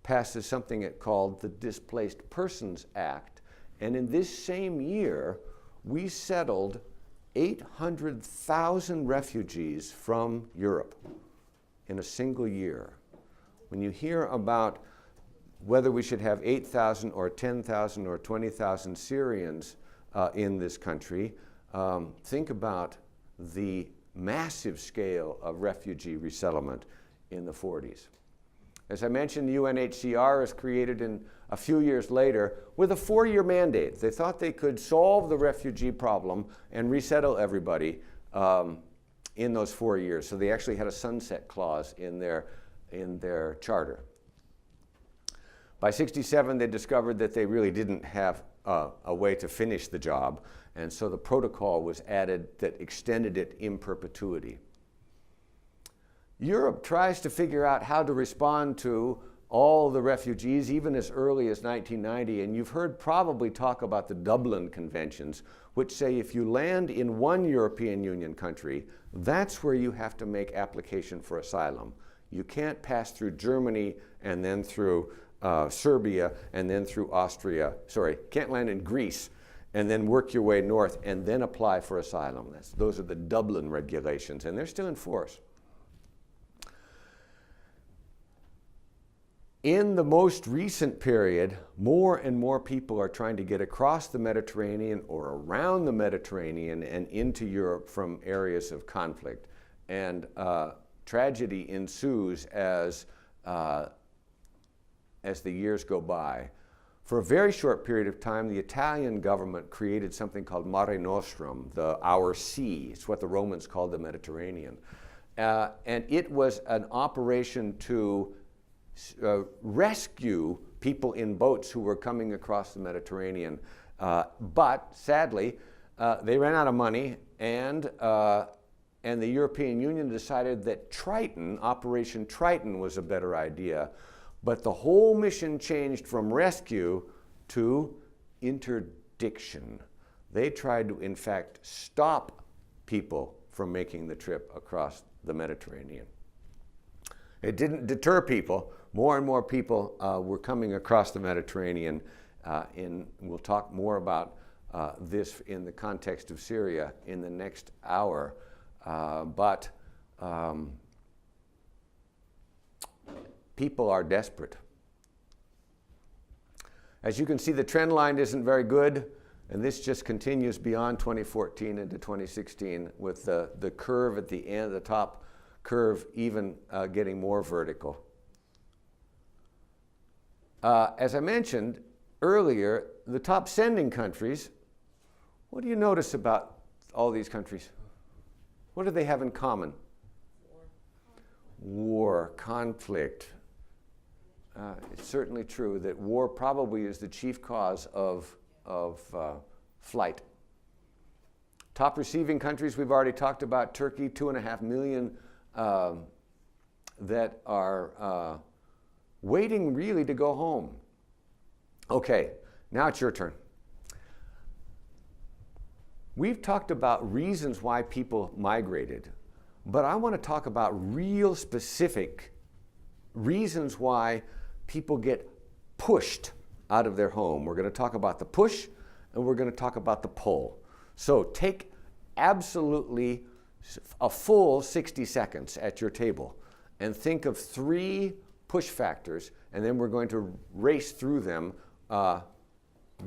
Speaker 2: passes something it called the Displaced Persons Act. And in this same year, we settled 800,000 refugees from Europe in a single year. When you hear about whether we should have 8,000 or 10,000 or 20,000 Syrians in this country, think about the massive scale of refugee resettlement in the 40s. As I mentioned, the UNHCR was created a few years later with a 4-year mandate. They thought they could solve the refugee problem and resettle everybody in those 4 years. So they actually had a sunset clause in their charter. By '67, they discovered that they really didn't have a way to finish the job, and so the protocol was added that extended it in perpetuity. Europe tries to figure out how to respond to all the refugees even as early as 1990, and you've heard probably talk about the Dublin Conventions, which say if you land in one European Union country, that's where you have to make application for asylum. You can't pass through Germany and then through Serbia and then through Austria. Sorry, can't land in Greece and then work your way north and then apply for asylum. Those are the Dublin regulations, and they're still in force. In the most recent period, more and more people are trying to get across the Mediterranean or around the Mediterranean and into Europe from areas of conflict. And tragedy ensues as the years go by. For a very short period of time, the Italian government created something called Mare Nostrum, our sea. It's what the Romans called the Mediterranean. And it was an operation to rescue people in boats who were coming across the Mediterranean. But sadly, they ran out of money, and the European Union decided that Operation Triton was a better idea. But the whole mission changed from rescue to interdiction. They tried to, in fact, stop people from making the trip across the Mediterranean. It didn't deter people. More and more people were coming across the Mediterranean, and we'll talk more about this in the context of Syria in the next hour. But people are desperate. As you can see, the trend line isn't very good, and this just continues beyond 2014 into 2016 with the curve at the end, the top curve even getting more vertical. As I mentioned earlier, the top sending countries, what do you notice about all these countries? What do they have in common? War, conflict. It's certainly true that war probably is the chief cause of flight. Top receiving countries, we've already talked about Turkey, 2.5 million that are waiting really to go home. Okay, now it's your turn. We've talked about reasons why people migrated, but I want to talk about real specific reasons why people get pushed out of their home. We're going to talk about the push, and we're going to talk about the pull. So take absolutely a full 60 seconds at your table and think of 3 push factors, and then we're going to race through them.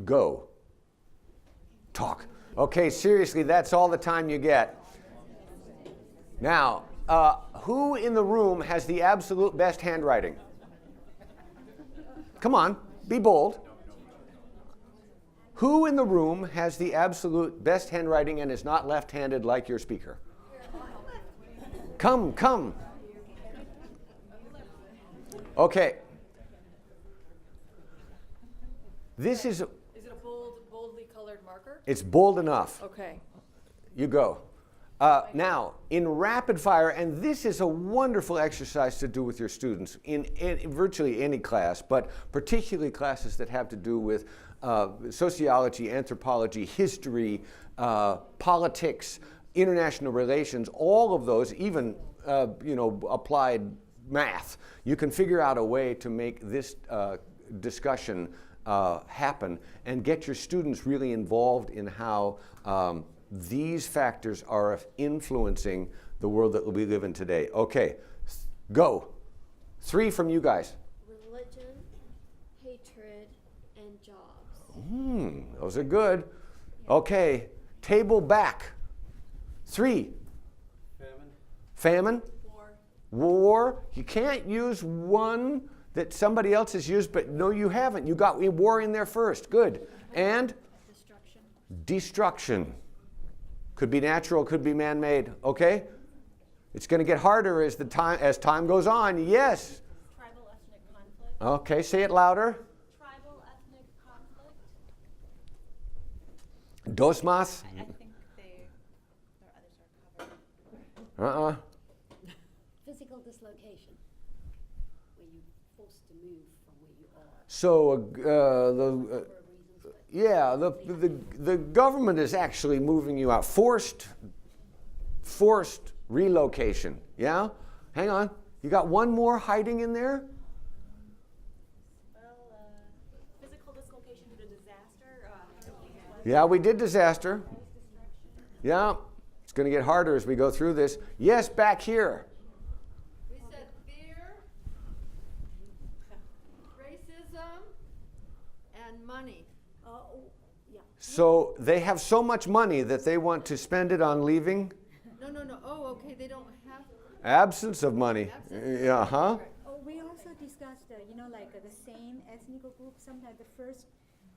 Speaker 2: Go. Talk. Okay, seriously, that's all the time you get. Now, who in the room has the absolute best handwriting? Come on, be bold. Who in the room has the absolute best handwriting and is not left-handed like your speaker? Come. Okay. This is...
Speaker 5: Is it a boldly colored marker?
Speaker 2: It's bold enough.
Speaker 5: Okay.
Speaker 2: You go. Now, in rapid fire, and this is a wonderful exercise to do with your students in virtually any class, but particularly classes that have to do with sociology, anthropology, history, politics, international relations, all of those, even applied math. You can figure out a way to make this discussion happen and get your students really involved in how these factors are influencing the world that we live in today. Okay, go. 3 from you guys.
Speaker 11: Religion, hatred, and jobs.
Speaker 2: Those are good. Okay, table back. 3.
Speaker 8: Famine.
Speaker 2: Famine.
Speaker 10: War.
Speaker 2: War, you can't use one that somebody else has used, but no, you haven't. You got war in there first. Good. And
Speaker 6: Destruction.
Speaker 2: destruction. Could be natural, could be man-made. Okay? It's going to get harder as time goes on. Yes.
Speaker 7: Tribal ethnic conflict.
Speaker 2: Okay, say it louder.
Speaker 7: Tribal ethnic conflict.
Speaker 2: Dos más.
Speaker 6: I think their others are covered.
Speaker 11: Physical dislocation, where you're forced to move from where you are
Speaker 2: So
Speaker 11: for reasons. But
Speaker 2: yeah, the government is actually moving you out. Forced relocation. Yeah? Hang on. You got one more hiding in there?
Speaker 7: Well, physical dislocation due to disaster.
Speaker 2: Yeah, we did disaster. Yeah. It's going to get harder as we go through this. Yes, back here.
Speaker 1: We said fear, racism, and money.
Speaker 7: Yeah.
Speaker 2: So they have so much money that they want to spend it on leaving.
Speaker 1: No. Oh, okay, they don't have.
Speaker 2: Absence of money. Yeah, huh?
Speaker 7: Oh, we also discussed, like the same ethnic group. Sometimes the first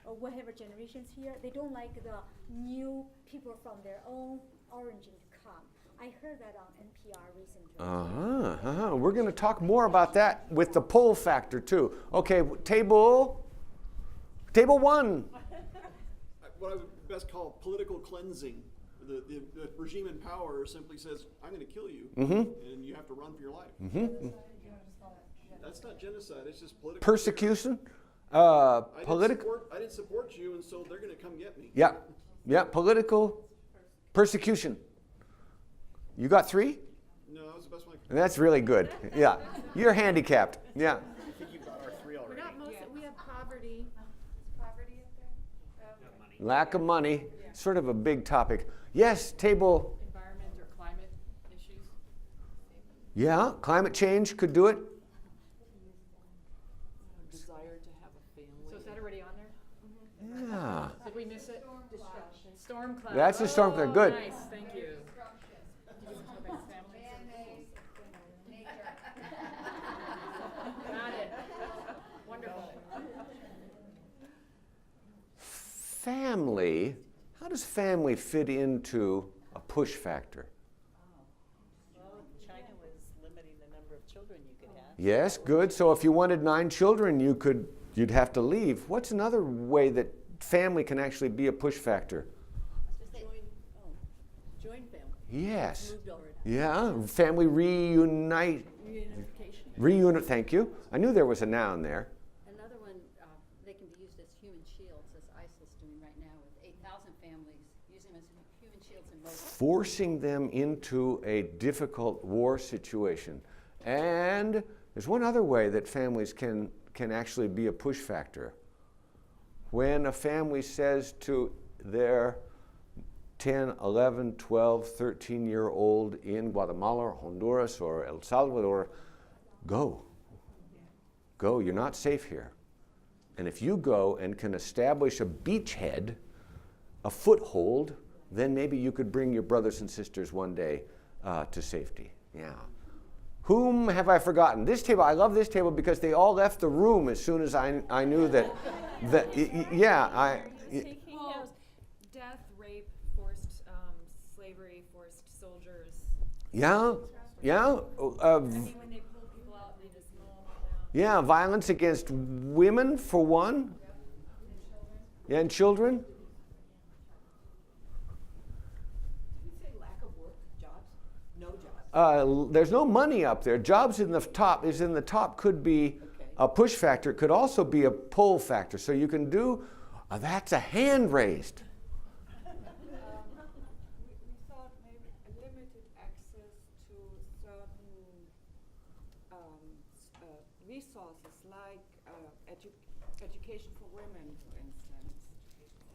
Speaker 7: or whatever generations here, they don't like the new people from their own origin to come. I heard that on NPR recently.
Speaker 2: We're going to talk more about that with the pull factor too. Okay, table one.
Speaker 9: What I would best call political cleansing. The regime in power simply says, I'm going to kill you, and you have to run for your life. That's not genocide, it's just political.
Speaker 2: Persecution.
Speaker 9: I
Speaker 2: Political.
Speaker 9: didn't support you, and so they're going to come get me.
Speaker 2: Yeah. Political persecution. You got 3?
Speaker 9: No, that was the best one I could.
Speaker 2: That's really good. Yeah. You're handicapped. Yeah.
Speaker 8: I think you got our 3 already.
Speaker 5: We have poverty. Is poverty up there?
Speaker 2: Lack of money. Sort of a big topic. Yes, table.
Speaker 5: Environment or climate issues.
Speaker 2: Yeah, climate change could do it.
Speaker 10: Desire to have a family.
Speaker 5: So is that already on there?
Speaker 2: Yeah.
Speaker 5: Did we miss it? Storm cloud.
Speaker 2: That's a storm cloud. Good.
Speaker 5: Nice, thank you. Got it. Wonderful.
Speaker 2: Family. How does family fit into a push factor?
Speaker 6: Well, China was limiting the number of children you could have.
Speaker 2: Yes, good. So if you wanted 9 children, you'd have to leave. What's another way that family can actually be a push factor?
Speaker 6: Joint family.
Speaker 2: Yes.
Speaker 6: Moved over.
Speaker 2: Yeah, family reunite. Thank you. I knew there was a noun there.
Speaker 1: Another one, they can be used as human shields, as ISIL is doing right now with 8,000 families, using them as human shields in Mosul.
Speaker 2: Forcing them into a difficult war situation. And there's one other way that families can actually be a push factor. When a family says to their 10, 11, 12, 13-year-old in Guatemala or Honduras or El Salvador, go. Go, you're not safe here. And if you go and can establish a beachhead, a foothold, then maybe you could bring your brothers and sisters one day to safety. Yeah. Whom have I forgotten? This table, I love this table because they all left the room as soon as I knew that,
Speaker 5: Well, death, rape, forced slavery, forced soldiers.
Speaker 2: Yeah.
Speaker 5: When they pull people out, they just mow them down.
Speaker 2: Yeah, violence against women, for one. Yeah, and children.
Speaker 10: Did you say lack of work, jobs? No jobs.
Speaker 2: There's no money up there. Jobs in the top could be a push factor. It could also be a pull factor. So you can do, that's a hand raised.
Speaker 12: We thought maybe a limited access to certain resources like education for women, for instance.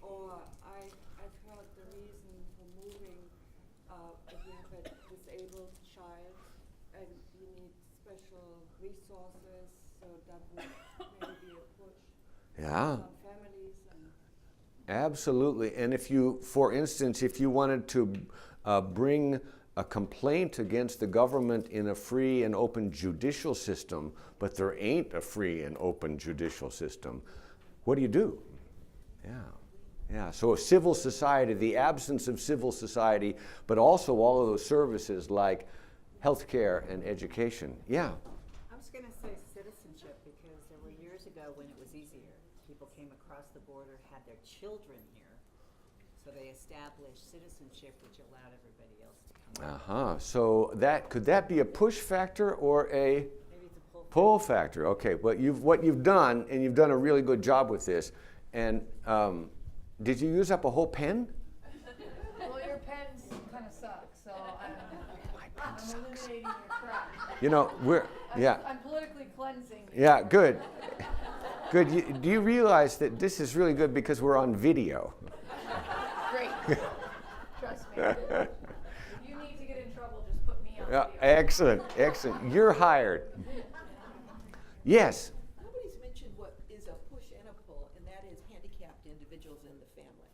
Speaker 12: Or I've heard the reason for moving if you have a disabled child and you need special resources, so that would maybe be a push.
Speaker 2: Yeah.
Speaker 12: Some families and
Speaker 2: Absolutely. And if you, for instance, if you wanted to bring a complaint against the government in a free and open judicial system, but there ain't a free and open judicial system, what do you do? Yeah. Yeah, so civil society, the absence of civil society, but also all of those services like healthcare and education. Yeah.
Speaker 10: I was going to say citizenship because there were years ago when it was easier. People came across the border, had their children here, so they established citizenship, which allowed everybody else to come.
Speaker 2: So could that be a push factor or a
Speaker 10: Maybe it's a
Speaker 2: pull factor? Okay, but what you've done, and you've done a really good job with this, and did you use up a whole pen?
Speaker 5: Well, your pens kind of suck, so I'm eliminating your crap.
Speaker 2: You know,
Speaker 5: I'm politically cleansing.
Speaker 2: Yeah, good. Good. Do you realize that this is really good because we're on video?
Speaker 5: Great. Trust me. If you need to get in trouble, just put me on
Speaker 2: Yeah,
Speaker 5: video.
Speaker 2: excellent, excellent. You're hired. Yes.
Speaker 10: Nobody's mentioned what is a push and a pull, and that is handicapped individuals in the family.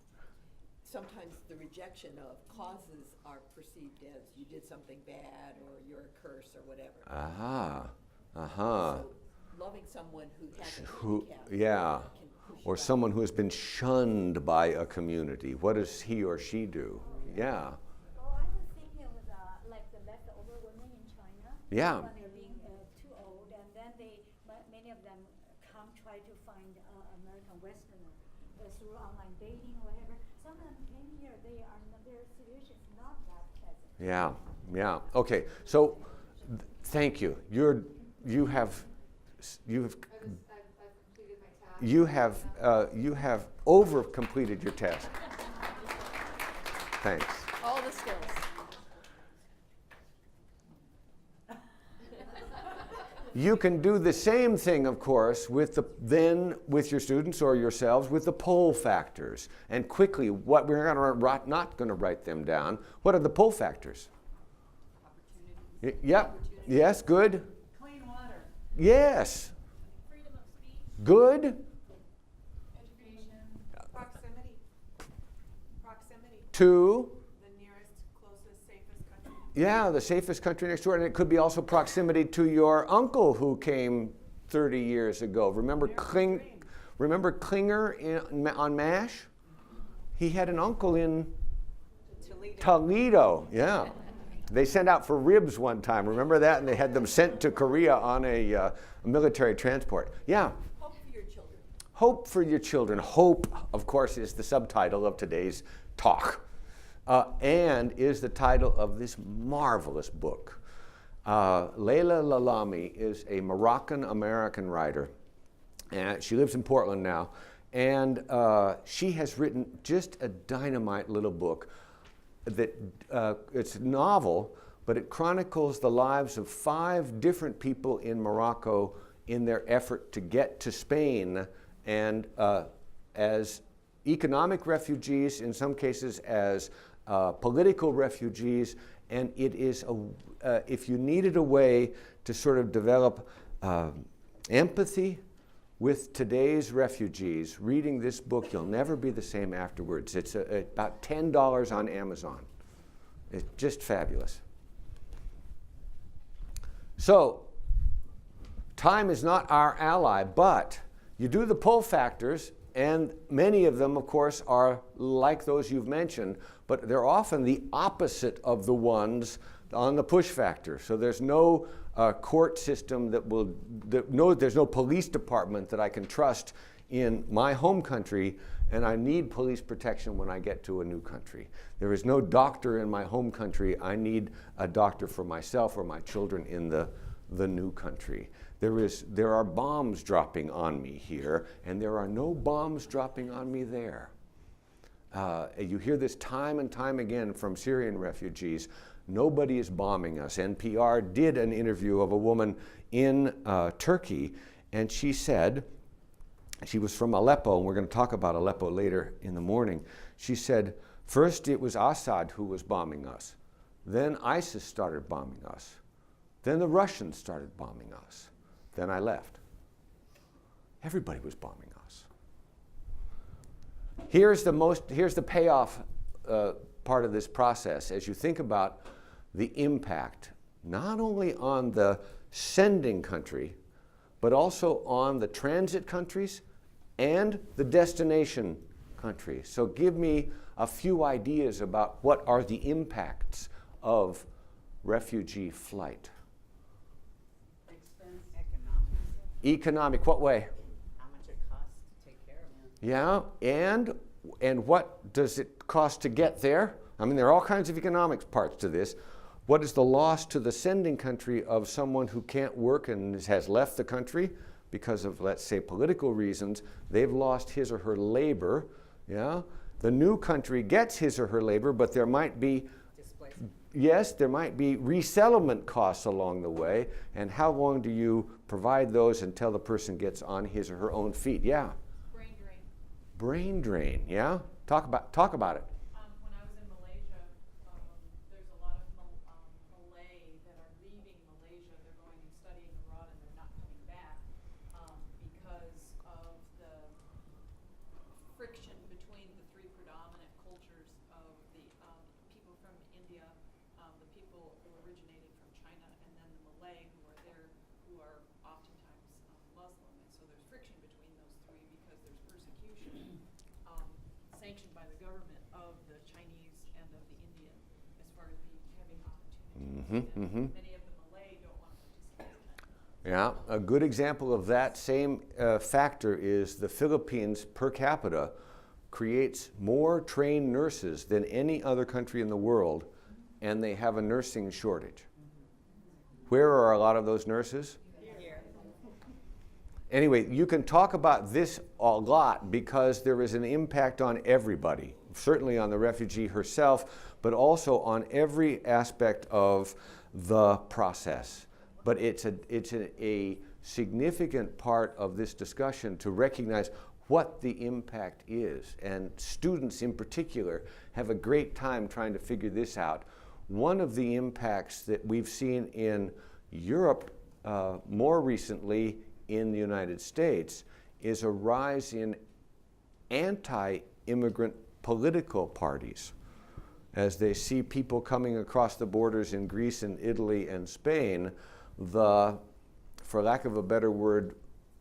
Speaker 10: Sometimes the rejection of causes are perceived as you did something bad or you're a curse or whatever. So loving someone who has a handicap
Speaker 2: Yeah.
Speaker 10: can push
Speaker 2: Or
Speaker 10: you out.
Speaker 2: someone who has been shunned by a community. What does he or she do? Yeah.
Speaker 7: Oh, I was thinking of like the leftover women in China.
Speaker 2: Yeah.
Speaker 7: When they're being too old, and then many of them come try to find American Westerner through online dating or whatever. Some of them came here. Their situation is not that pleasant.
Speaker 2: Yeah. Yeah. Okay. So, thank you. You have over completed your task. Thanks.
Speaker 5: All the skills.
Speaker 2: You can do the same thing, of course, with your students or yourselves with the pull factors. And quickly, what we're not going to write them down. What are the pull factors? Yep. Yes. Good.
Speaker 5: Clean water.
Speaker 2: Yes.
Speaker 5: Freedom of speech.
Speaker 2: Good.
Speaker 5: Education.
Speaker 12: Proximity. Proximity.
Speaker 2: To.
Speaker 12: The nearest, closest, safest country.
Speaker 2: Yeah, the safest country next door. And it could be also proximity to your uncle who came 30 years ago. Remember Klinger on MASH? He had an uncle in Toledo. Yeah. They sent out for ribs one time. Remember that? And they had them sent to Korea on a military transport. Yeah.
Speaker 10: Hope for your children.
Speaker 2: Hope for your children. Hope, of course, is the subtitle of today's talk. And is the title of this marvelous book. Leila Lalami is a Moroccan-American writer. And she lives in Portland now. And she has written just a dynamite little book that it's a novel, but it chronicles the lives of 5 different people in Morocco in their effort to get to Spain, and as economic refugees, in some cases as political refugees. And it is, if you needed a way to sort of develop empathy with today's refugees, reading this book, you'll never be the same afterwards. It's about $10 on Amazon. It's just fabulous. So, time is not our ally, but you do the pull factors, and many of them, of course, are like those you've mentioned, but they're often the opposite of the ones on the push factor. So there's no court system there's no police department that I can trust in my home country, and I need police protection when I get to a new country. There is no doctor in my home country. I need a doctor for myself or my children in the new country. There are bombs dropping on me here, and there are no bombs dropping on me there. You hear this time and time again from Syrian refugees. Nobody is bombing us. NPR did an interview of a woman in Turkey, and she said, she was from Aleppo, and we're going to talk about Aleppo later in the morning. She said, first it was Assad who was bombing us. Then ISIS started bombing us. Then the Russians started bombing us. Then I left. Everybody was bombing us. Here's the payoff part of this process. As you think about the impact, not only on the sending country, but also on the transit countries and the destination country. So give me a few ideas about what are the impacts of refugee flight.
Speaker 6: Expense. Economic.
Speaker 2: Economic, what way?
Speaker 6: How much it costs to take care of them.
Speaker 2: Yeah, and what does it cost to get there? I mean, there are all kinds of economic parts to this. What is the loss to the sending country of someone who can't work and has left the country because of, let's say, political reasons? They've lost his or her labor. Yeah, the new country gets his or her labor, but there might be
Speaker 6: Displacement.
Speaker 2: yes, there might be resettlement costs along the way. And how long do you provide those until the person gets on his or her own feet? Yeah.
Speaker 5: Brain drain.
Speaker 2: Brain drain. Yeah. Talk about it.
Speaker 5: When I was in Malaysia, there's a lot of Malay that are leaving Malaysia. They're going and studying abroad, and they're not coming back because of the friction between the three predominant cultures of the people from India, the people who originated from China, and then the Malay who are there, who are oftentimes Muslim. And so there's friction between those three because there's persecution sanctioned by the government of the Chinese and of the Indian as far as having opportunities. Many of the Malay don't want to participate in that.
Speaker 2: Yeah. A good example of that same factor is the Philippines per capita creates more trained nurses than any other country in the world, and they have a nursing shortage. Where are a lot of those nurses? Anyway, you can talk about this a lot because there is an impact on everybody, certainly on the refugee herself, but also on every aspect of the process. But it's a significant part of this discussion to recognize what the impact is. And students in particular have a great time trying to figure this out. One of the impacts that we've seen in Europe more recently in the United States is a rise in anti-immigrant political parties. As they see people coming across the borders in Greece and Italy and Spain, the, for lack of a better word,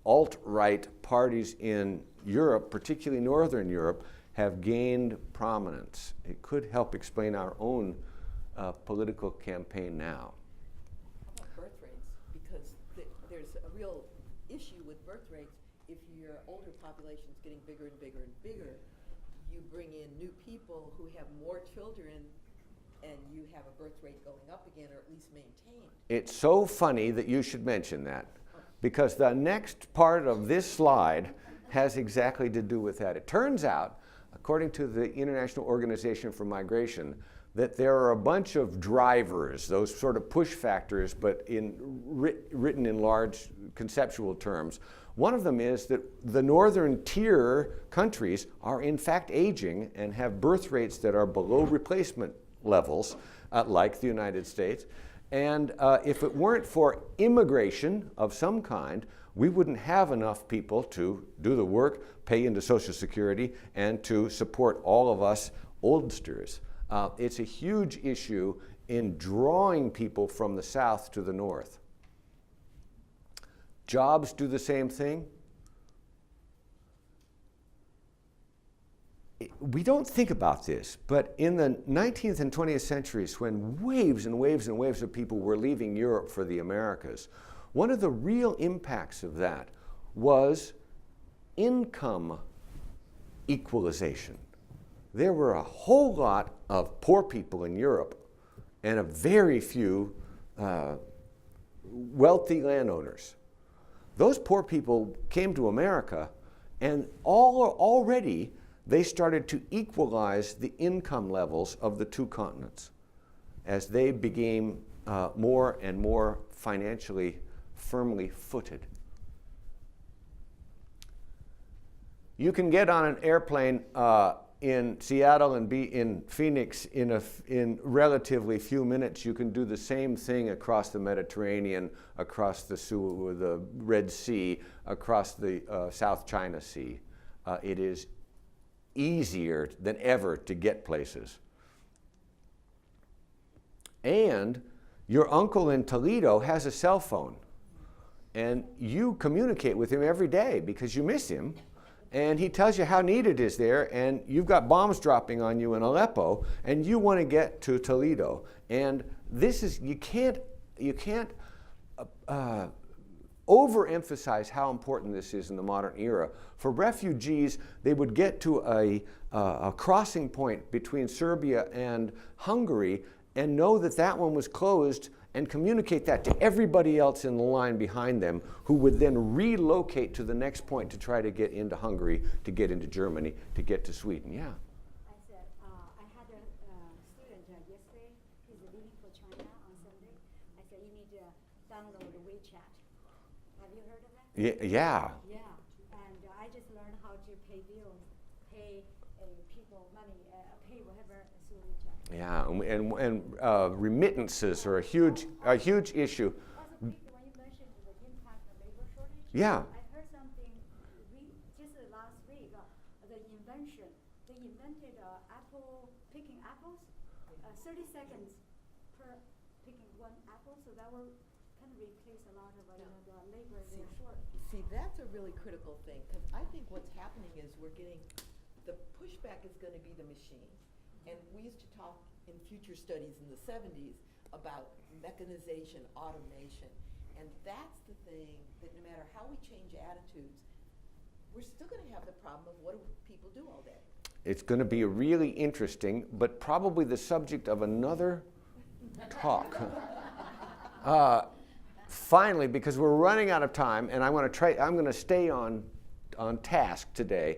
Speaker 2: alt-right parties in Europe, particularly Northern Europe, have gained prominence. It could help explain our own political campaign now.
Speaker 13: How about birth rates? Because there's a real issue with birth rates. If your older population is getting bigger and bigger and bigger, you bring in new people who have more children, and you have a birth rate going up again, or at least maintained.
Speaker 2: It's so funny that you should mention that, because the next part of this slide has exactly to do with that. It turns out, according to the International Organization for Migration, that there are a bunch of drivers, those sort of push factors, but written in large conceptual terms. One of them is that the northern tier countries are in fact aging and have birth rates that are below replacement levels, like the United States. And if it weren't for immigration of some kind, we wouldn't have enough people to do the work, pay into Social Security, and to support all of us oldsters. It's a huge issue in drawing people from the south to the north. Jobs do the same thing. We don't think about this, but in the 19th and 20th centuries, when waves and waves and waves of people were leaving Europe for the Americas, one of the real impacts of that was income equalization. There were a whole lot of poor people in Europe and a very few wealthy landowners. Those poor people came to America, and already they started to equalize the income levels of the two continents as they became more and more financially firmly footed. You can get on an airplane in Seattle and be in Phoenix in relatively few minutes. You can do the same thing across the Mediterranean, across the Red Sea, across the South China Sea. It is easier than ever to get places. And your uncle in Toledo has a cell phone. And you communicate with him every day because you miss him. And he tells you how neat it is there, and you've got bombs dropping on you in Aleppo, and you want to get to Toledo. And this is, you can't overemphasize how important this is in the modern era. For refugees, they would get to a crossing point between Serbia and Hungary and know that that one was closed and communicate that to everybody else in the line behind them, who would then relocate to the next point to try to get into Hungary, to get into Germany, to get to Sweden. Yeah.
Speaker 7: I said, I had a student yesterday, he's leaving for China on Sunday. I said, you need to download WeChat. Have you heard of that?
Speaker 2: Yeah.
Speaker 7: Yeah, and I just learned how to pay bills, pay people money, pay whatever through WeChat.
Speaker 2: Yeah, and remittances are a huge issue.
Speaker 7: Also, when you mentioned the impact of labor shortage,
Speaker 2: Yeah.
Speaker 7: I heard something just last week. They invented apple picking apples, 30 seconds per picking one apple, so that will kind of replace a lot of the labor they're short.
Speaker 13: See, that's a really critical thing, because I think what's happening is we're getting, the pushback is going to be the machine. And we used to talk in future studies in the 70s about mechanization, automation. And that's the thing that no matter how we change attitudes, we're still going to have the problem of what do people do all day?
Speaker 2: It's going to be really interesting, but probably the subject of another talk. Finally, because we're running out of time, and I'm going to stay on task today.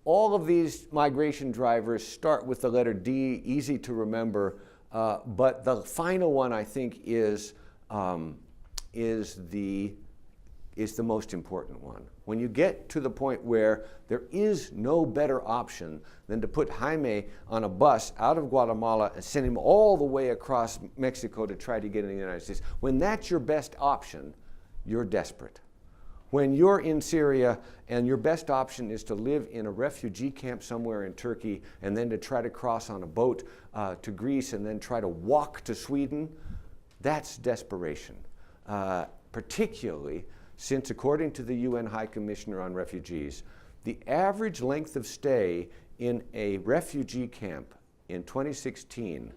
Speaker 2: All of these migration drivers start with the letter D, easy to remember, but the final one I think is the most important one. When you get to the point where there is no better option than to put Jaime on a bus out of Guatemala and send him all the way across Mexico to try to get in the United States, when that's your best option, you're desperate. When you're in Syria and your best option is to live in a refugee camp somewhere in Turkey and then to try to cross on a boat to Greece and then try to walk to Sweden, that's desperation. Particularly since, according to the UN High Commissioner on Refugees, the average length of stay in a refugee camp in 2016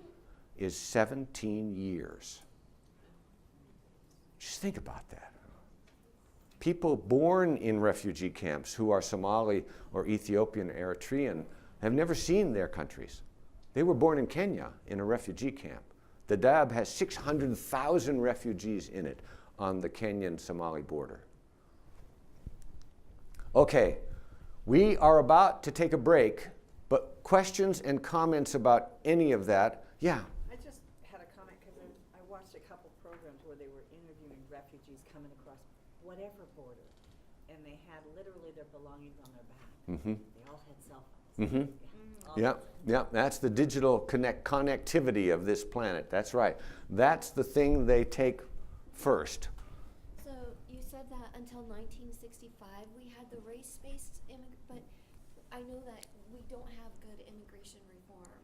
Speaker 2: is 17 years. Just think about that. People born in refugee camps who are Somali or Ethiopian or Eritrean have never seen their countries. They were born in Kenya in a refugee camp. The Dadaab has 600,000 refugees in it on the Kenyan-Somali border. Okay, we are about to take a break, but questions and comments about any of that? Yeah.
Speaker 10: I just had a comment because I watched a couple programs where they were interviewing refugees coming across whatever border, and they had literally their belongings on their back.
Speaker 2: Mm-hmm.
Speaker 10: They all had cell phones.
Speaker 2: Mm-hmm. Yeah, that's the digital connectivity of this planet. That's right. That's the thing they take first.
Speaker 11: So you said that until 1965 we had the race-based but I know that we don't have good immigration reform.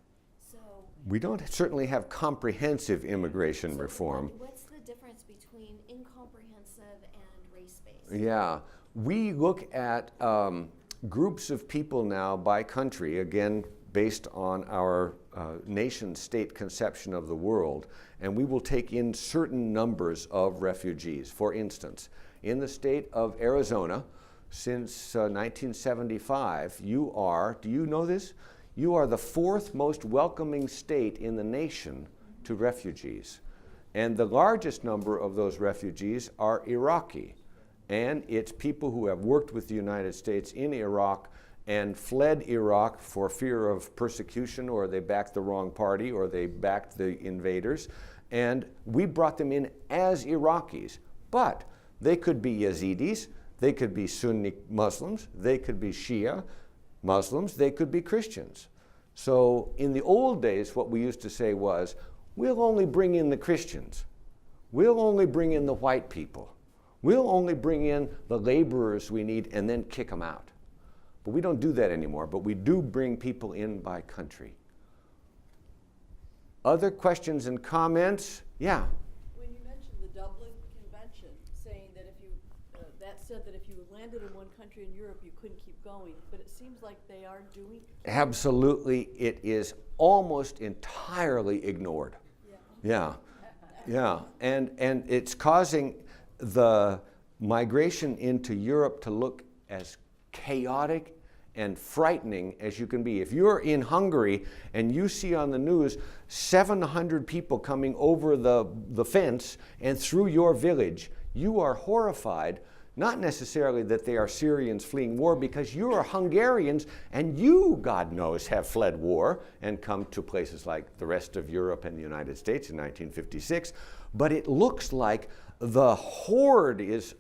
Speaker 11: So
Speaker 2: we don't certainly have comprehensive immigration
Speaker 11: so
Speaker 2: reform.
Speaker 11: What's the difference between incomprehensive and race-based?
Speaker 2: Yeah, we look at groups of people now by country, again based on our nation-state conception of the world, and we will take in certain numbers of refugees. For instance, in the state of Arizona, since 1975, you are, do you know this? You are the 4th most welcoming state in the nation to refugees. And the largest number of those refugees are Iraqi. And it's people who have worked with the United States in Iraq and fled Iraq for fear of persecution, or they backed the wrong party, or they backed the invaders. And we brought them in as Iraqis. But they could be Yazidis, they could be Sunni Muslims, they could be Shia Muslims, they could be Christians. So in the old days, what we used to say was, we'll only bring in the Christians. We'll only bring in the white people. We'll only bring in the laborers we need and then kick them out. But we don't do that anymore, but we do bring people in by country. Other questions and comments? Yeah.
Speaker 13: When you mentioned the Dublin Convention, saying that if you, that said that if you landed in one country in Europe, you couldn't keep going, but it seems like they are doing.
Speaker 2: Absolutely, it is almost entirely ignored. Yeah, yeah, and it's causing the migration into Europe to look as chaotic and frightening as you can be. If you're in Hungary and you see on the news 700 people coming over the fence and through your village, you are horrified. Not necessarily that they are Syrians fleeing war, because you are Hungarians and you, God knows, have fled war and come to places like the rest of Europe and the United States in 1956. But it looks like the horde is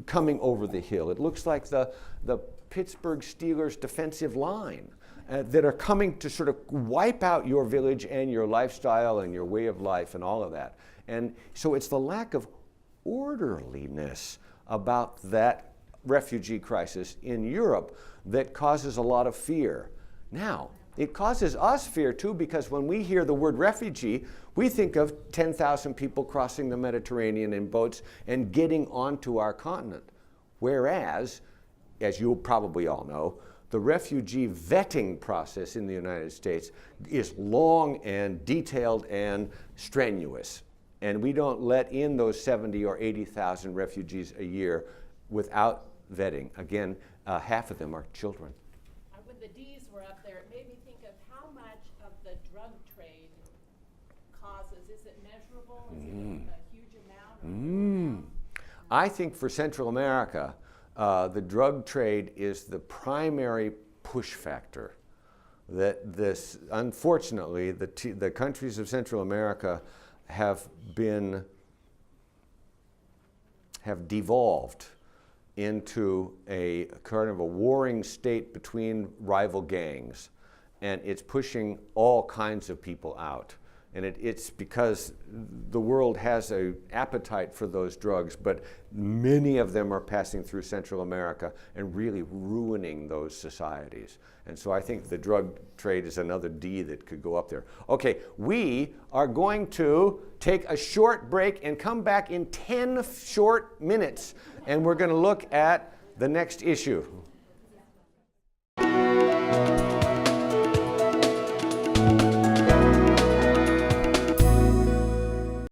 Speaker 2: coming over the hill. It looks like the Pittsburgh Steelers defensive line that are coming to sort of wipe out your village and your lifestyle and your way of life and all of that. And so it's the lack of orderliness about that refugee crisis in Europe that causes a lot of fear. Now, it causes us fear too, because when we hear the word refugee, we think of 10,000 people crossing the Mediterranean in boats and getting onto our continent. Whereas, as you probably all know, the refugee vetting process in the United States is long and detailed and strenuous. And we don't let in those 70 or 80,000 refugees a year without vetting. Again, half of them are children.
Speaker 5: When the D's were up there, it made me think of how much of the drug trade causes. Is it measurable? Is it a huge amount?
Speaker 2: I think for Central America, the drug trade is the primary push factor. That this, unfortunately, the countries of Central America have devolved into a kind of a warring state between rival gangs, and it's pushing all kinds of people out. And it's because the world has an appetite for those drugs, but many of them are passing through Central America and really ruining those societies. And so I think the drug trade is another D that could go up there. Okay, we are going to take a short break and come back in 10 short minutes, and we're going to look at the next issue.